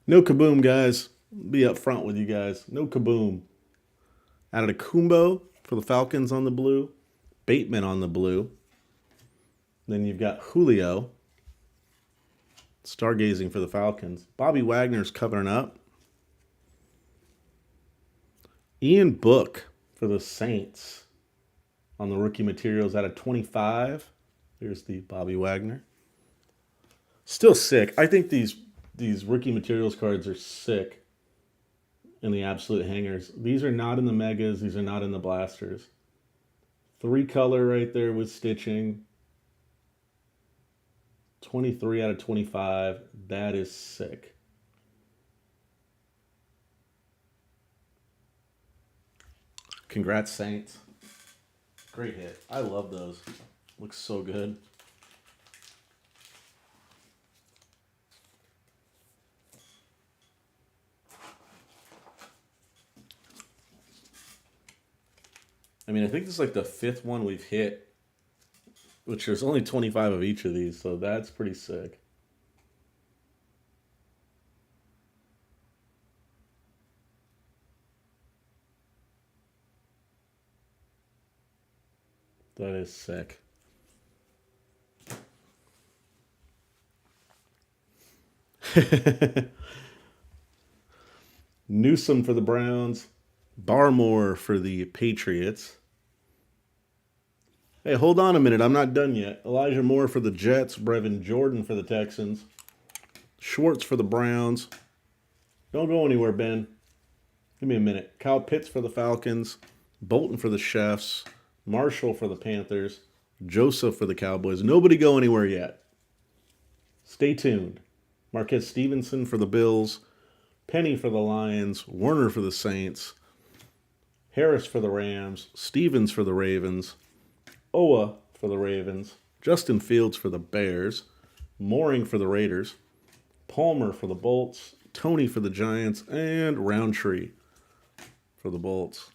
No kaboom, guys. Be up front with you guys. No kaboom. Added a Kumbo for the Falcons on the blue. Bateman on the blue. Then you've got Julio. Stargazing for the Falcons. Bobby Wagner's covering up. Ian Book for the Saints on the rookie materials out of 25. Here's the Bobby Wagner. Still sick. I think these rookie materials cards are sick in the absolute hangers. These are not in the megas. These are not in the blasters. 3-color right there with stitching. 23 out of 25. That is sick. Congrats, Saints. Great hit. I love those. Looks so good. I mean, I think this is like the 5th one we've hit, which there's only 25 of each of these, so that's pretty sick. That is sick. Newsom for the Browns. Barmore for the Patriots. Hey, hold on a minute. I'm not done yet. Elijah Moore for the Jets. Brevin Jordan for the Texans. Schwartz for the Browns. Don't go anywhere, Ben. Give me a minute. Kyle Pitts for the Falcons. Bolton for the Chefs. Marshall for the Panthers. Joseph for the Cowboys. Nobody go anywhere yet. Stay tuned. Marquez Stevenson for the Bills. Penny for the Lions. Warner for the Saints. Harris for the Rams. Stevens for the Ravens. Owa for the Ravens. Justin Fields for the Bears. Mooring for the Raiders. Palmer for the Bolts. Tony for the Giants. And Roundtree for the Bolts.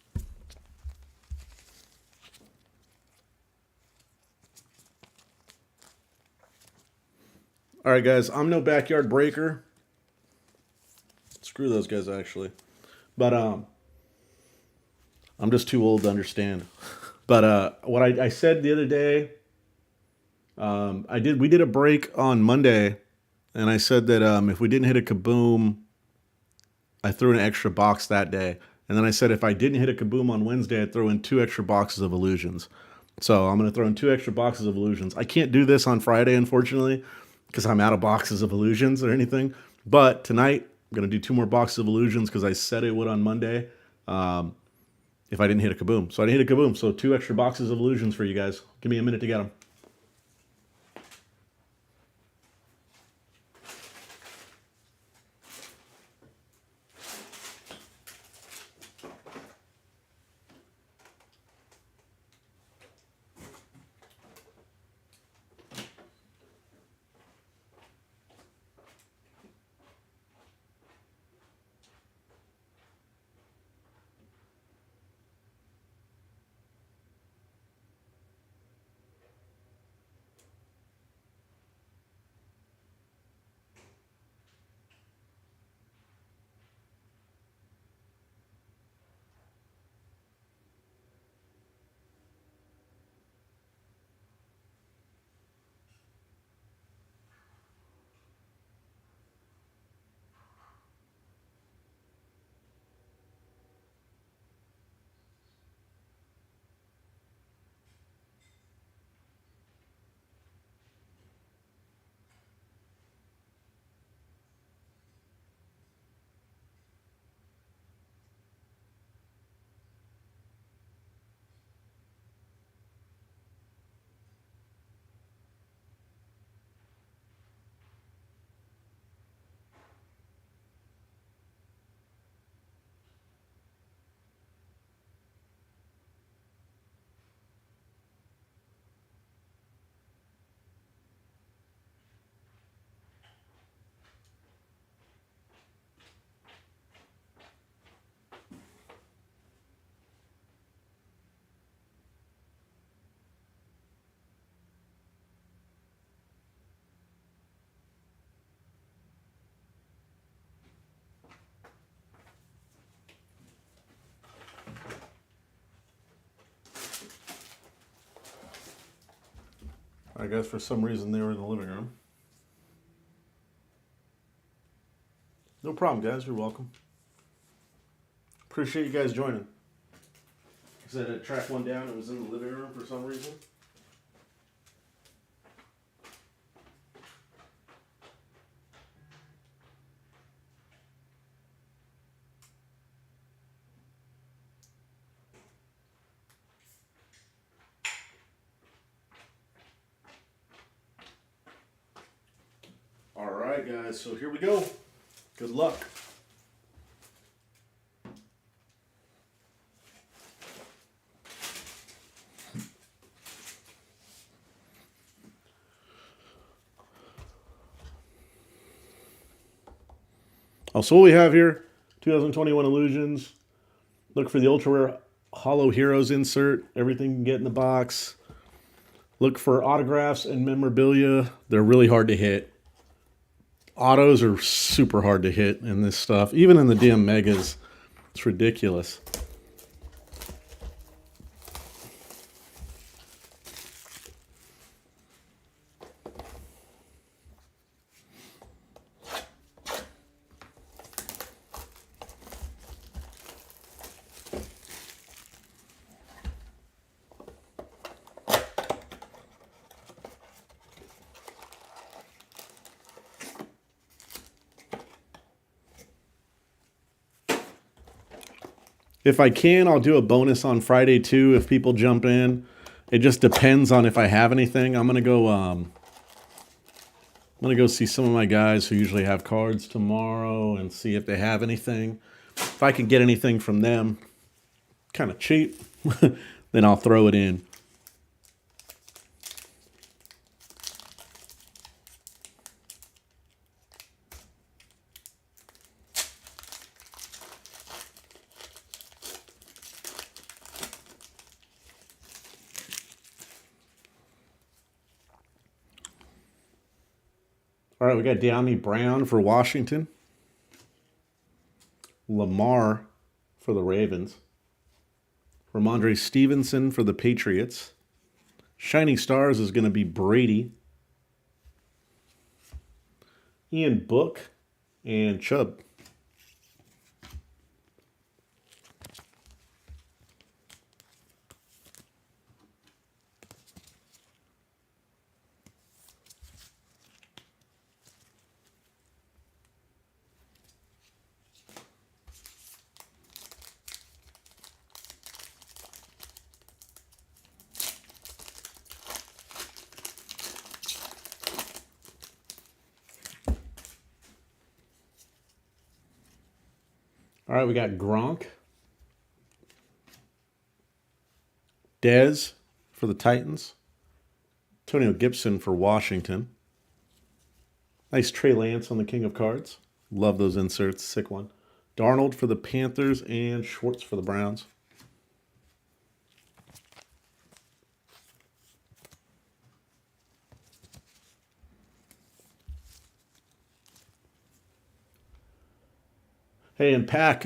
All right, guys. I'm no backyard breaker. Screw those guys, actually. But I'm just too old to understand. But what I said the other day, we did a break on Monday, and I said that if we didn't hit a kaboom, I threw in an extra box that day. And then I said if I didn't hit a kaboom on Wednesday, I'd throw in 2 extra boxes of illusions. So I'm going to throw in 2 extra boxes of illusions. I can't do this on Friday, unfortunately, because I'm out of boxes of illusions or anything. But tonight, I'm going to do 2 more boxes of illusions because I said it would on Monday if I didn't hit a kaboom. So I didn't hit a kaboom. So 2 extra boxes of illusions for you guys. Give me a minute to get them. I guess for some reason they were in the living room. No problem, guys. You're welcome. Appreciate you guys joining. I said I tracked one down. It was in the living room for some reason. All right, guys. So here we go. Good luck. So what we have here, 2021 Illusions. Look for the Ultra Rare Hollow Heroes insert. Everything you can get in the box. Look for autographs and memorabilia. They're really hard to hit. Autos are super hard to hit in this stuff. Even in the damn Megas. It's ridiculous. If I can, I'll do a bonus on Friday too if people jump in. It just depends on if I have anything. I'm gonna go see some of my guys who usually have cards tomorrow and see if they have anything. If I can get anything from them, kind of cheap, then I'll throw it in. All right, we got De'Ami Brown for Washington. Lamar for the Ravens. Ramondre Stevenson for the Patriots. Shining Stars is going to be Brady. Ian Book and Chubb. All right, we got Gronk. Dez for the Titans. Antonio Gibson for Washington. Nice Trey Lance on the King of Cards. Love those inserts. Sick one. Darnold for the Panthers and Schwartz for the Browns. Hey, and Pack,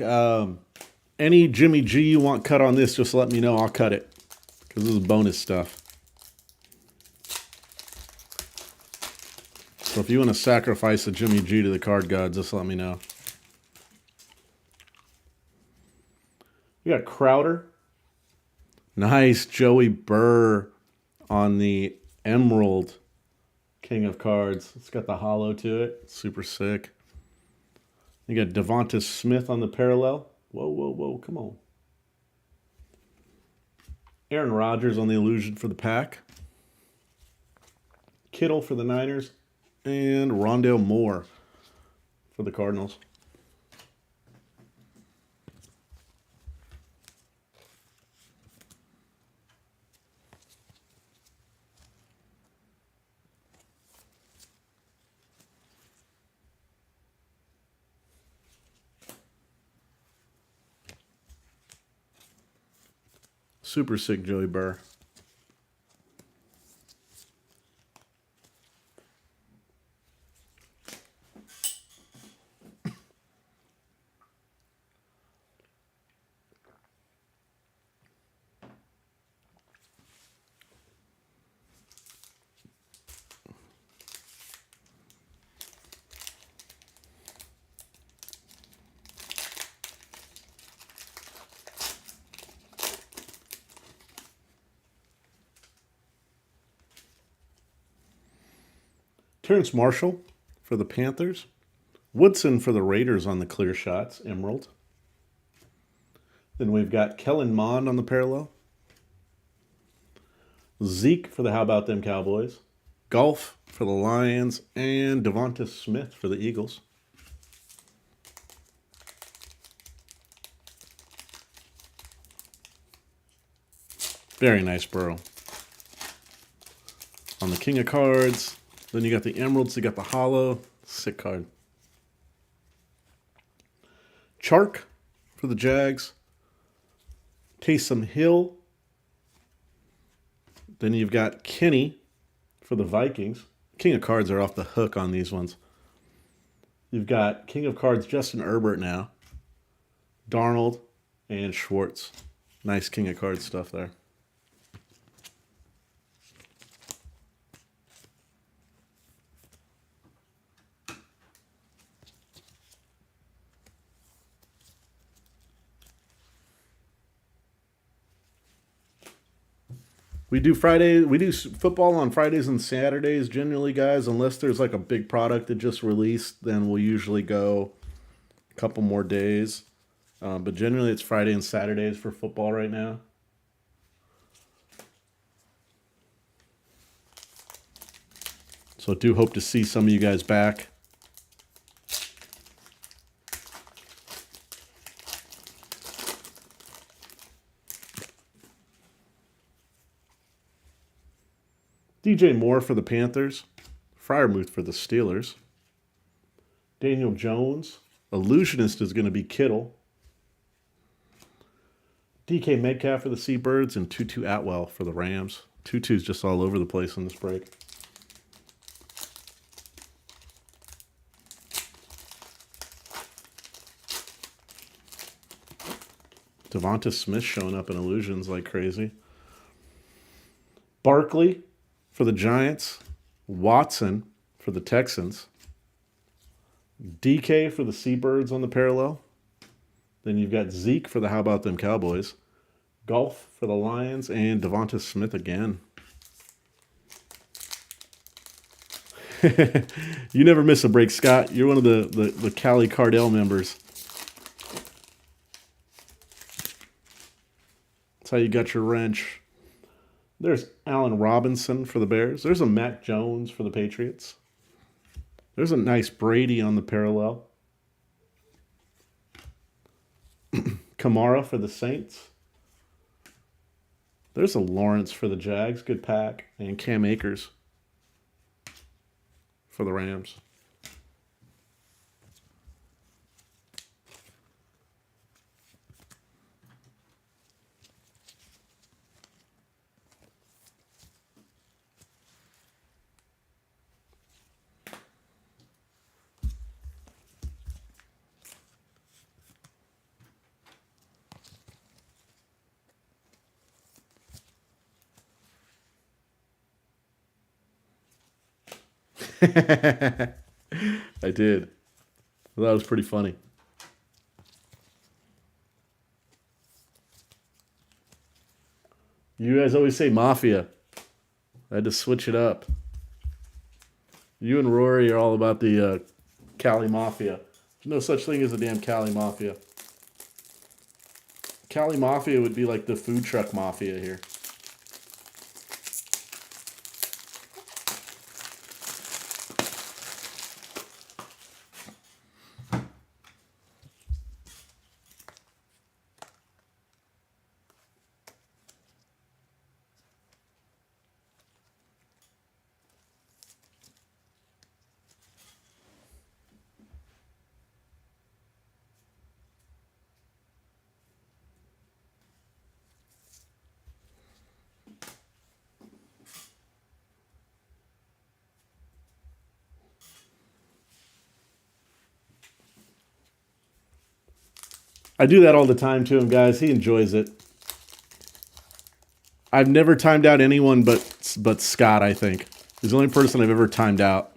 any Jimmy G you want cut on this, just let me know. I'll cut it. Because this is bonus stuff. So if you want to sacrifice a Jimmy G to the card gods, just let me know. We got Crowder. Nice Joey Burr on the Emerald King of Cards. It's got the hollow to it. Super sick. You got Devonta Smith on the parallel. Whoa, whoa, whoa. Come on. Aaron Rodgers on the illusion for the Pack. Kittle for the Niners. And Rondale Moore for the Cardinals. Super sick Joey Burr. Terrence Marshall for the Panthers. Woodson for the Raiders on the clear shots, emerald. Then we've got Kellen Mond on the parallel. Zeke for the How About Them Cowboys. Golf for the Lions. And Devonta Smith for the Eagles. Very nice burrow. On the King of Cards. Then you got the emeralds. You got the hollow. Sick card. Chark for the Jags. Taysom Hill. Then you've got Kenny for the Vikings. King of Cards are off the hook on these ones. You've got King of Cards Justin Herbert now. Darnold and Schwartz. Nice King of Cards stuff there. We do football on Fridays and Saturdays generally, guys. Unless there's like a big product that just released, then we'll usually go a couple more days. But generally it's Friday and Saturdays for football right now. So I do hope to see some of you guys back. DJ Moore for the Panthers. Freiermuth for the Steelers. Daniel Jones. Illusionist is going to be Kittle. DK Metcalf for the Seabirds. And Tutu Atwell for the Rams. Tutu's just all over the place in this break. Devonta Smith showing up in Illusions like crazy. Barkley for the Giants. Watson for the Texans. DK for the Seabirds on the parallel. Then you've got Zeke for the How About Them Cowboys. Golf for the Lions. And Devonta Smith again. You never miss a break, Scott. You're one of the Cali Cardell members. That's how you got your wrench. There's Allen Robinson for the Bears. There's a Mac Jones for the Patriots. There's a nice Brady on the parallel. Kamara for the Saints. There's a Lawrence for the Jags. Good pack. And Cam Akers for the Rams. I did. Well, that was pretty funny. You guys always say Mafia. I had to switch it up. You and Rory are all about the Cali Mafia. There's no such thing as a damn Cali Mafia. Cali Mafia would be like the food truck mafia here. I do that all the time to him, guys. He enjoys it. I've never timed out anyone but Scott, I think. He's the only person I've ever timed out.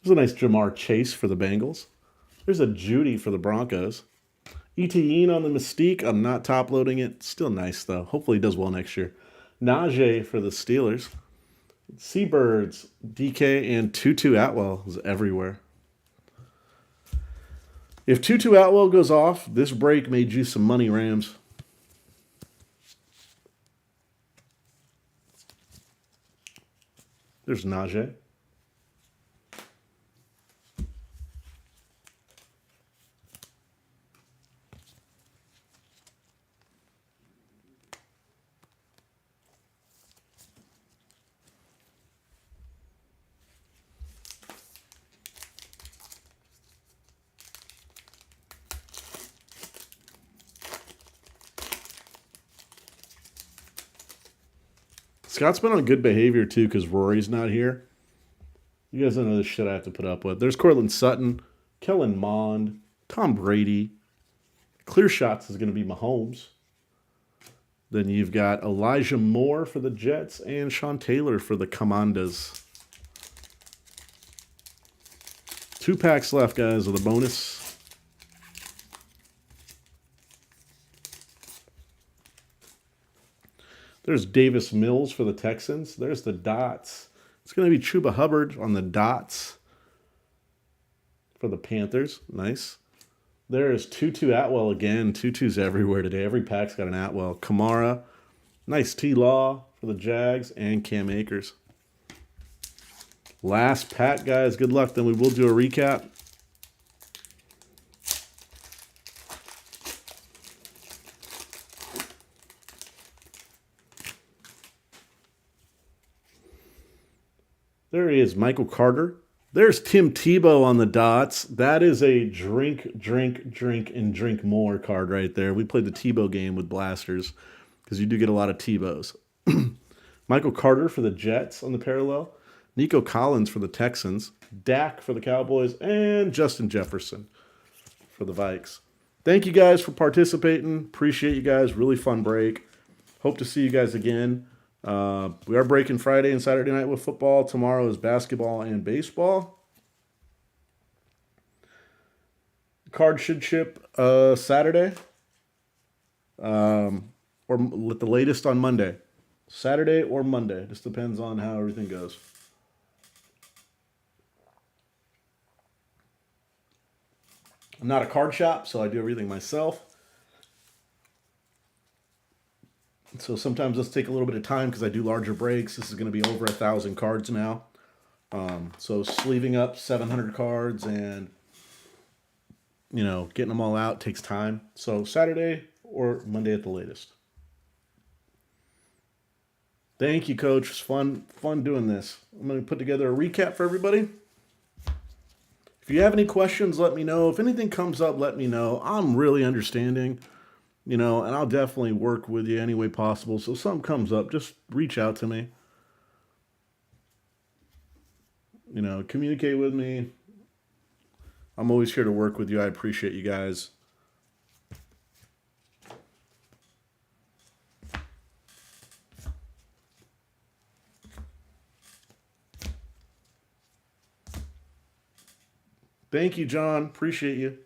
There's a nice Jamar Chase for the Bengals. There's a Judy for the Broncos. Etienne on the Mystique. I'm not top loading it. Still nice, though. Hopefully he does well next year. Najee for the Steelers. Seabirds, DK, and Tutu Atwell is everywhere. If Tutu Atwell goes off, this break made you some money, Rams. There's Najee. Scott's been on good behavior, too, because Rory's not here. You guys don't know the shit I have to put up with. There's Cortland Sutton, Kellen Mond, Tom Brady. Clear shots is going to be Mahomes. Then you've got Elijah Moore for the Jets and Sean Taylor for the Commanders. 2 packs left, guys, of the bonus. There's Davis Mills for the Texans. There's the dots. It's going to be Chuba Hubbard on the dots for the Panthers. Nice. There is Tutu Atwell again. Tutu's everywhere today. Every pack's got an Atwell. Kamara. Nice T-Law for the Jags and Cam Akers. Last pack, guys. Good luck. Then we will do a recap. There he is, Michael Carter. There's Tim Tebow on the dots. That is a drink, drink, drink, and drink more card right there. We played the Tebow game with blasters because you do get a lot of Tebows. Michael Carter for the Jets on the parallel. Nico Collins for the Texans. Dak for the Cowboys. And Justin Jefferson for the Vikes. Thank you guys for participating. Appreciate you guys. Really fun break. Hope to see you guys again. We are breaking Friday and Saturday night with football. Tomorrow is basketball and baseball. Card should ship Saturday. Or at the latest on Monday. Saturday or Monday. Just depends on how everything goes. I'm not a card shop, so I do everything myself. So sometimes let's take a little bit of time because I do larger breaks. This is going to be over 1,000 cards now. So sleeving up 700 cards and, getting them all out takes time. So Saturday or Monday at the latest. Thank you, Coach. It's fun doing this. I'm going to put together a recap for everybody. If you have any questions, let me know. If anything comes up, let me know. I'm really understanding. And I'll definitely work with you any way possible. So if something comes up, just reach out to me. Communicate with me. I'm always here to work with you. I appreciate you guys. Thank you, John. Appreciate you.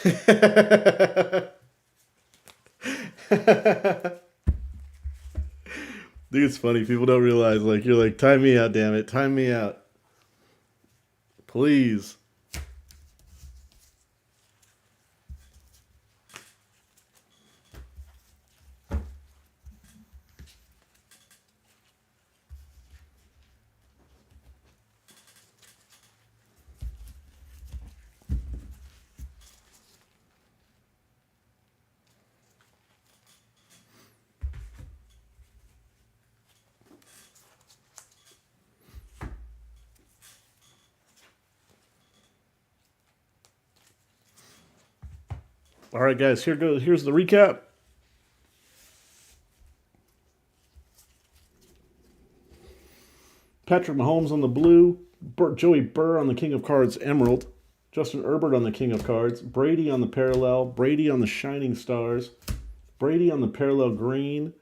Dude, it's funny. People don't realize, like, you're like, time me out, damn it. Time me out. Please. All right, guys, here's the recap. Patrick Mahomes on the blue, Joey Burr on the King of Cards Emerald, Justin Herbert on the King of Cards, Brady on the parallel, Brady on the Shining Stars, Brady on the parallel green.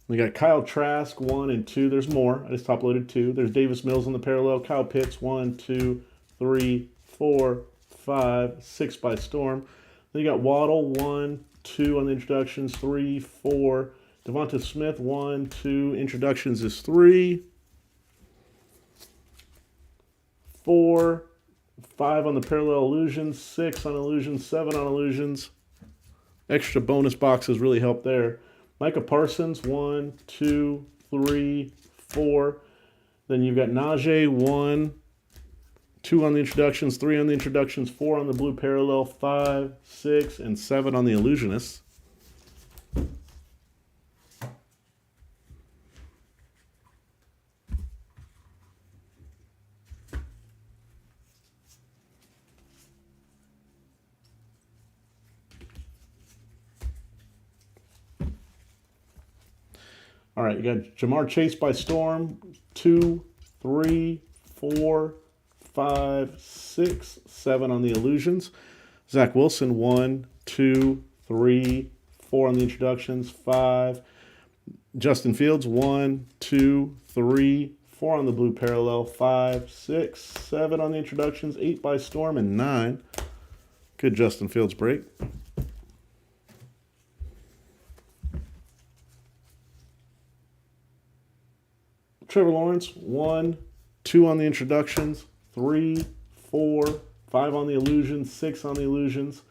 We got Kyle Trask 1 and 2. There's more. I just top loaded 2. There's Davis Mills on the parallel, Kyle Pitts 1, 2, 3, 4, 5, 6 by Storm. Then you got Waddle 1, 2 on the introductions, 3, 4. Devonta Smith 1, 2. Introductions is 3, 4, 5 on the parallel illusions, 6 on illusions, 7 on illusions. Extra bonus boxes really help there. Micah Parsons 1, 2, 3, 4. Then you've got Najee 1, 2 on the introductions, 3 on the introductions, 4 on the blue parallel, 5, 6, and 7 on the illusionists. All right, you got Jamar Chase by Storm, 2, 3, 4, 5, 6, 7 on the illusions. Zach Wilson, 1, 2, 3, 4 on the introductions, 5. Justin Fields, 1, 2, 3, 4 on the blue parallel, 5, 6, 7 on the introductions, 8 by Storm, and 9. Good Justin Fields break. Trevor Lawrence, 1, 2 on the introductions, 3, 4, 5 on the illusions, 6 on the illusions.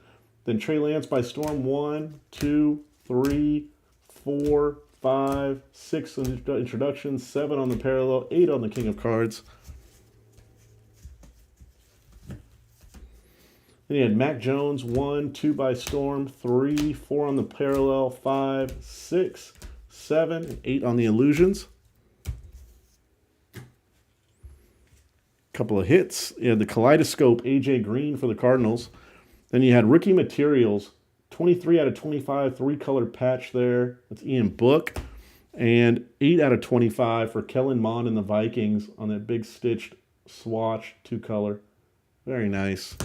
Then Trey Lance by Storm, 1, 2, 3, 4, 5, 6 on the introductions, 7 on the parallel, 8 on the King of Cards. Then you had Mac Jones, 1, 2 by Storm, 3, 4 on the parallel, 5, 6, 7, and 8 on the illusions. Couple of hits. You had the Kaleidoscope AJ Green for the Cardinals. Then you had Rookie Materials, 23 out of 25, 3-color patch there. That's Ian Book. And 8 out of 25 for Kellen Mond and the Vikings on that big stitched swatch, 2-color. Very nice.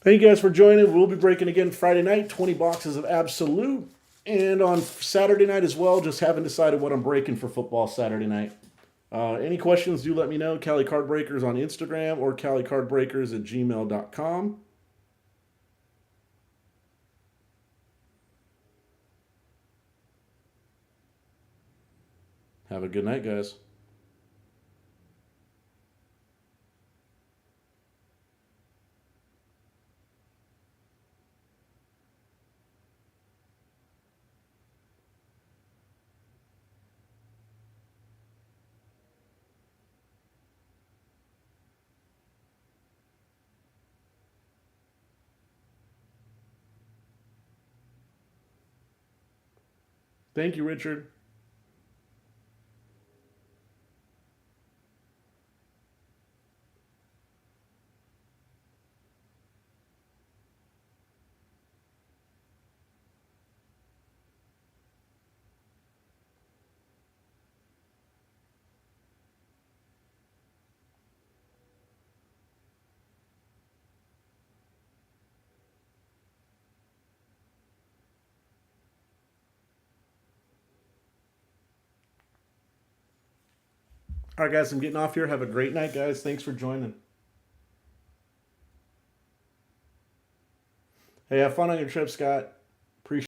Thank you guys for joining. We'll be breaking again Friday night, 20 boxes of Absolute. And on Saturday night as well, just haven't decided what I'm breaking for football Saturday night. Any questions, do let me know. Cali Card Breakers on Instagram or calicardbreakers@gmail.com. Have a good night, guys. Thank you, Richard. All right, guys, I'm getting off here. Have a great night, guys. Thanks for joining. Hey, have fun on your trip, Scott.